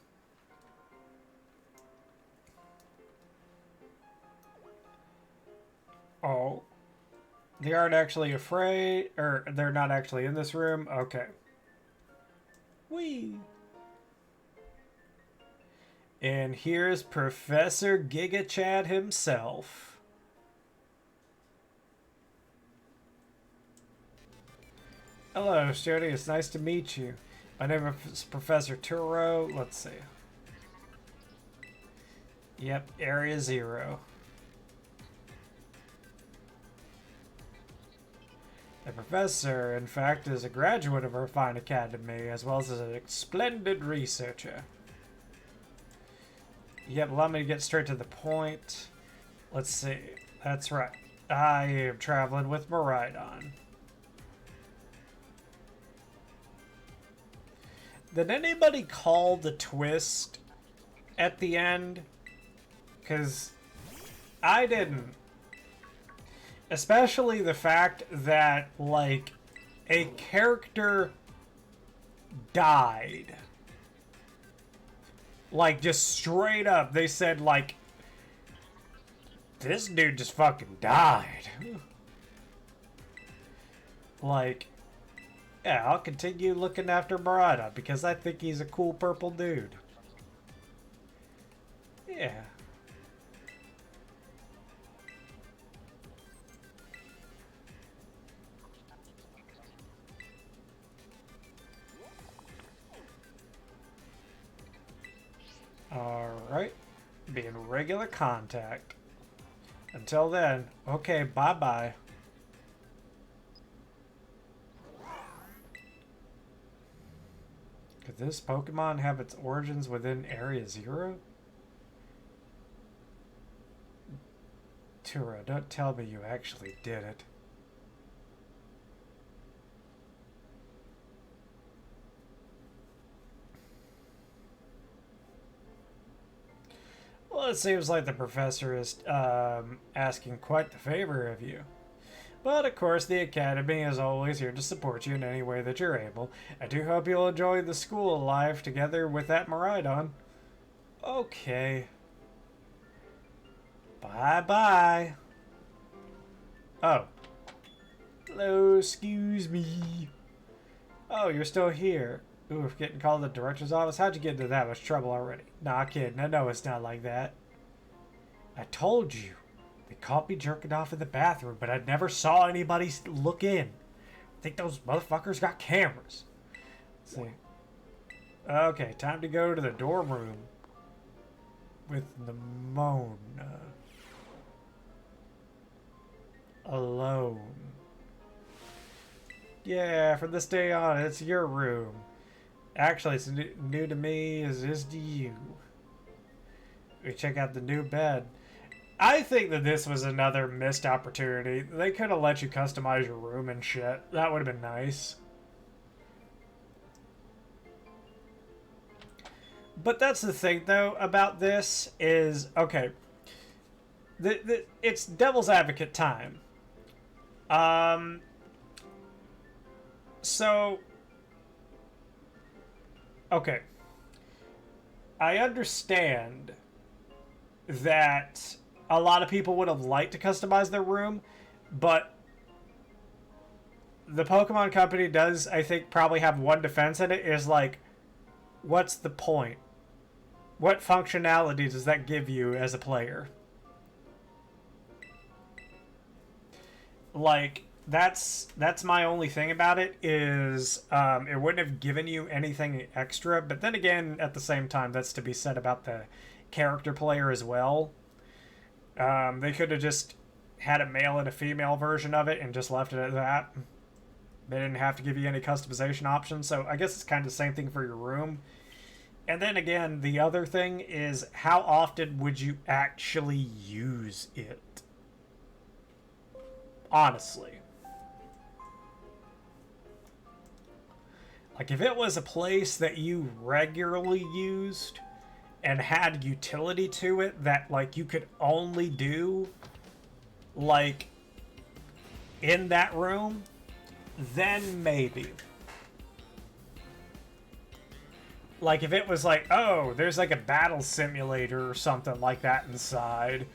Oh. They aren't actually afraid, or they're not actually in this room? Okay. Whee! And here's Professor Giga Chad himself. Hello, Jody. It's nice to meet you. My name is Professor Turo. Let's see. Yep, Area 0. The professor, in fact, is a graduate of our fine academy, as well as a splendid researcher. Yep, allow me to get straight to the point. Let's see. That's right. I am traveling with Maridon. Did anybody call the twist at the end? Because I didn't. Especially the fact that, like, a character died. Like, just straight up, they said, like, this dude just fucking died. Like, yeah, I'll continue looking after Murata because I think he's a cool purple dude. Yeah. Alright. Be in regular contact. Until then, okay, bye-bye. Good Did this Pokemon have its origins within Area Zero? Tura, don't tell me you actually did it. Well, it seems like the professor is asking quite the favor of you. But of course, the Academy is always here to support you in any way that you're able. I do hope you'll enjoy the school life together with that Miraidon. Okay. Bye-bye. Oh. Hello, excuse me. Oh, you're still here. Ooh, getting called to the director's office? How'd you get into that much trouble already? Nah, kidding. I know it's not like that. I told you. They caught me jerking off in the bathroom, but I never saw anybody look in. I think those motherfuckers got cameras. Let's see. Okay, time to go to the dorm room with Nimona. Alone. Yeah, from this day on, it's your room. Actually, it's new to me as is to you. We check out the new bed. I think that this was another missed opportunity. They could have let you customize your room and shit. That would have been nice. But that's the thing, though, about this is, okay, it's devil's advocate time. So, okay, I understand that a lot of people would have liked to customize their room, but the Pokemon Company does, I think, probably have one defense in it, is like, what's the point? What functionality does that give you as a player? Like, that's my only thing about it, is it wouldn't have given you anything extra, but then again, at the same time, that's to be said about the character player as well. They could have just had a male and a female version of it and just left it at that. They didn't have to give you any customization options, so I guess it's kind of the same thing for your room. And then again, the other thing is, how often would you actually use it? Honestly. Like, if it was a place that you regularly used and had utility to it that, like, you could only do, like, in that room, then maybe. Like, if it was like, oh, there's like a battle simulator or something like that inside,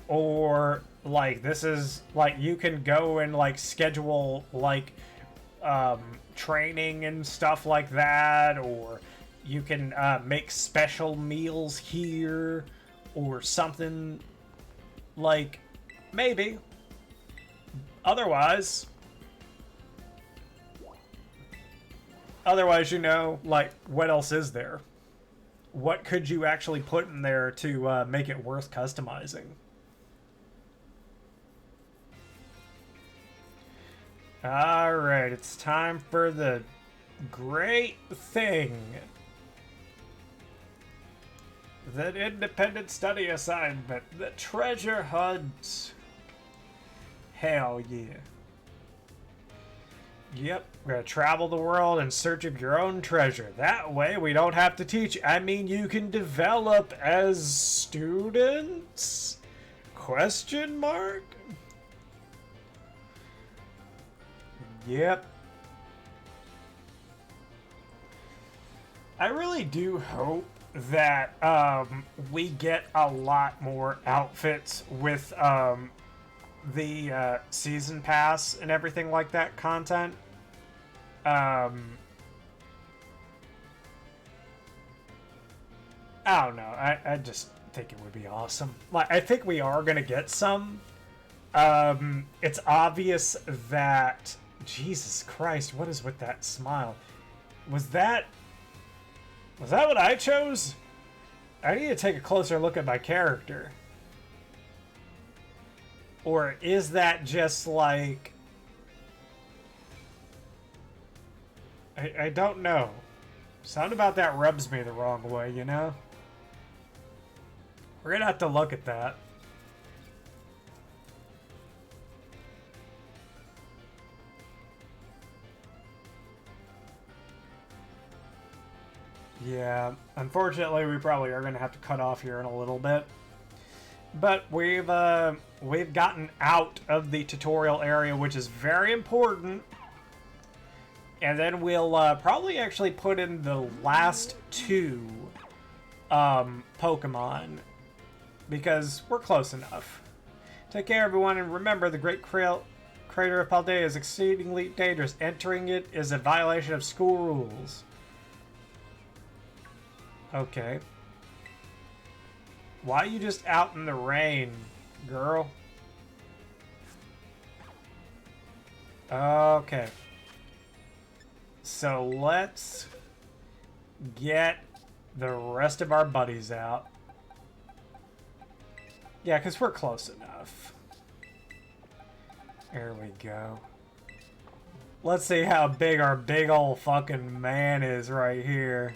or like this is like you can go and like schedule like training and stuff like that, or you can make special meals here or something, like, maybe. Otherwise, you know, like, what else is there? What could you actually put in there to make it worth customizing? Alright, it's time for the great thing. The independent study assignment, the treasure hunt. Hell yeah. Yep, we're gonna travel the world in search of your own treasure. That way we don't have to teach. I mean, you can develop as students? Question mark? Yep. I really do hope that we get a lot more outfits with the season pass and everything like that content. I don't know. I just think it would be awesome. Like, I think we are gonna get some. It's obvious that, Jesus Christ, what is with that smile? Was that what I chose? I need to take a closer look at my character. Or is that just like... I don't know. Something about that rubs me the wrong way, you know? We're gonna have to look at that. Yeah, unfortunately, we probably are gonna have to cut off here in a little bit. But we've gotten out of the tutorial area, which is very important. And then we'll probably actually put in the last two Pokemon, because we're close enough. Take care, everyone, and remember, the Great Crater of Paldea is exceedingly dangerous. Entering it is a violation of school rules. Okay. Why are you just out in the rain, girl? Okay. So let's get the rest of our buddies out. Yeah, because we're close enough. There we go. Let's see how big our big old fucking man is right here.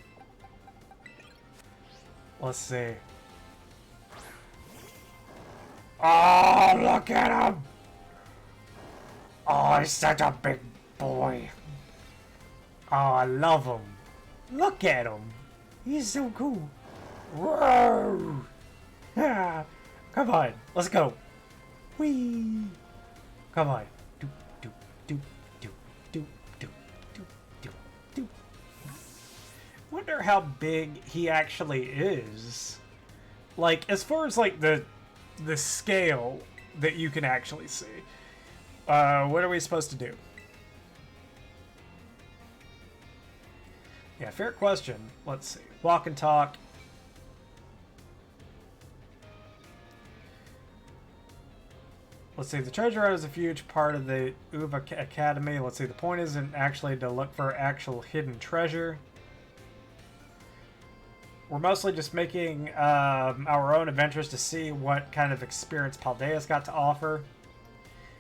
Let's see. Oh, look at him! Oh, he's such a big boy. Oh, I love him. Look at him. He's so cool. Whoa! Ah, come on, let's go. Whee! Come on. Do, do, do, do, do, do, do, do, do. Wonder how big he actually is. Like, as far as like the scale that you can actually see. What are we supposed to do? Yeah, fair question. Let's see. Walk and talk. Let's see. The treasure hunt is a huge part of the Uva Academy. Let's see. The point isn't actually to look for actual hidden treasure. We're mostly just making our own adventures to see what kind of experience Paldea's got to offer.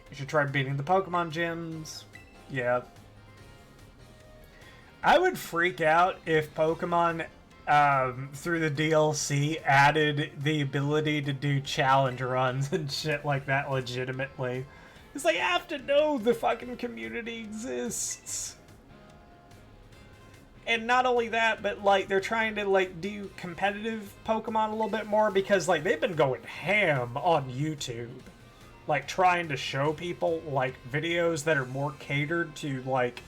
You should try beating the Pokemon gyms. Yeah. I would freak out if Pokemon, through the DLC, added the ability to do challenge runs and shit like that legitimately. It's like, I have to know the fucking community exists. And not only that, but, like, they're trying to, like, do competitive Pokemon a little bit more because, like, they've been going ham on YouTube. Like, trying to show people, like, videos that are more catered to, like,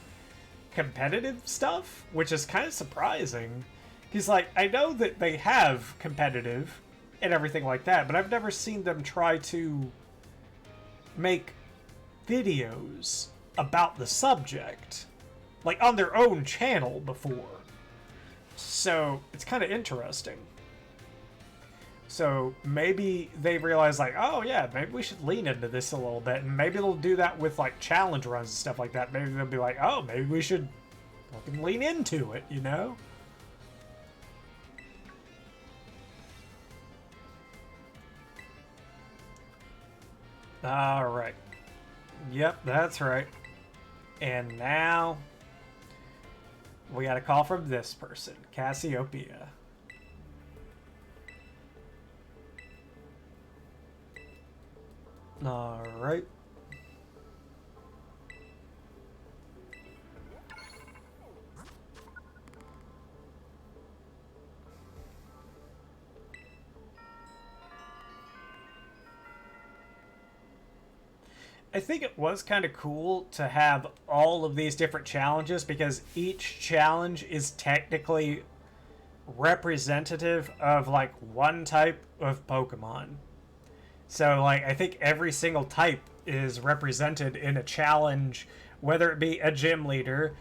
competitive stuff, which is kind of surprising. Because, like, I know that they have competitive and everything like that, but I've never seen them try to make videos about the subject. Like, on their own channel before. So, it's kind of interesting. So, maybe they realize, like, oh, yeah, maybe we should lean into this a little bit. And maybe they'll do that with, like, challenge runs and stuff like that. Maybe they'll be like, oh, maybe we should fucking lean into it, you know? Alright. Yep, that's right. And now we got a call from this person, Cassiopeia. Alright. I think it was kind of cool to have all of these different challenges because each challenge is technically representative of like one type of Pokemon. So like I think every single type is represented in a challenge, whether it be a gym leader,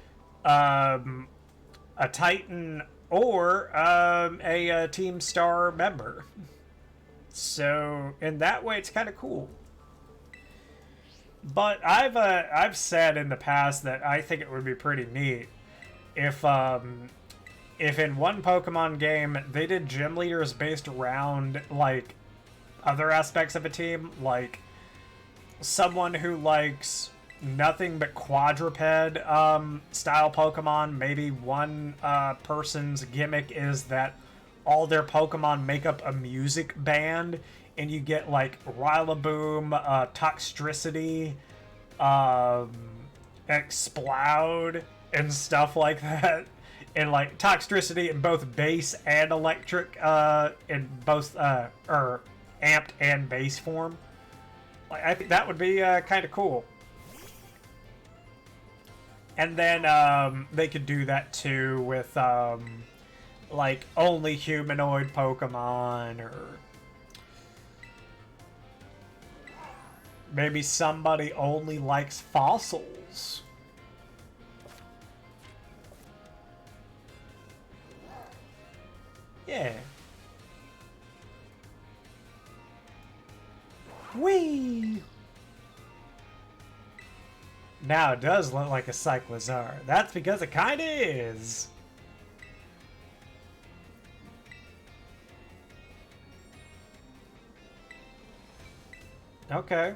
a Titan, or a Team Star member. So in that way, it's kind of cool. But I've said in the past that I think it would be pretty neat if in one Pokemon game they did gym leaders based around like other aspects of a team, like someone who likes nothing but quadruped style Pokemon. Maybe one person's gimmick is that all their Pokemon make up a music band, and you get like Rillaboom, Toxtricity, Explode, and stuff like that. And like Toxtricity in both base and electric, in both or amped and base form. Like, I think that would be kind of cool. And then they could do that too with like only humanoid Pokemon, or maybe somebody only likes fossils. Yeah. Whee! Now it does look like a Cyclizar. That's because it kinda is. Okay.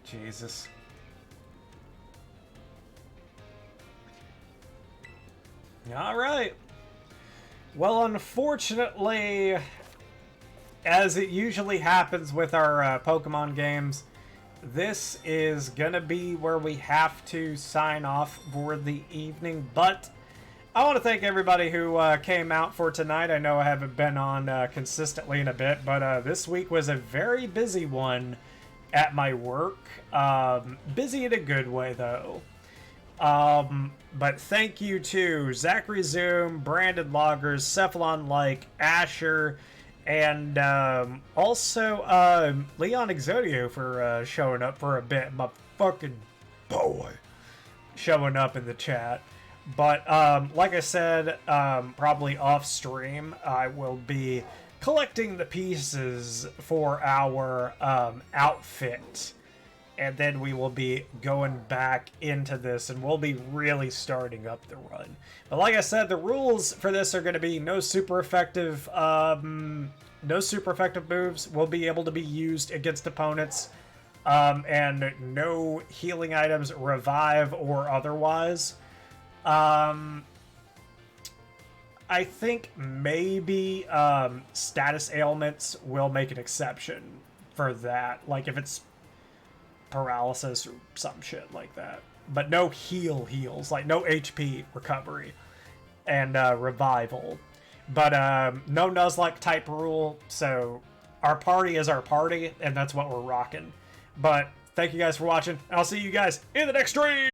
Jesus. Alright. Well, unfortunately, as it usually happens with our Pokemon games, this is gonna be where we have to sign off for the evening. But I want to thank everybody who came out for tonight. I know I haven't been on consistently in a bit, but this week was a very busy one at my work. Busy in a good way, though. But thank you to Zachary Zoom, Brandon Loggers, Cephalon Like, Asher, and also Leon Exodio for showing up for a bit. My fucking boy showing up in the chat. But like I said, probably off stream, I will be collecting the pieces for our outfit. And then we will be going back into this, and we'll be really starting up the run. But like I said, the rules for this are going to be no super effective moves will be able to be used against opponents, and no healing items, revive or otherwise. I think maybe status ailments will make an exception for that. Like if it's paralysis or some shit like that. But no heals, like no HP recovery and revival. But no Nuzlocke type rule, so our party is our party, and that's what we're rocking. But thank you guys for watching, and I'll see you guys in the next stream!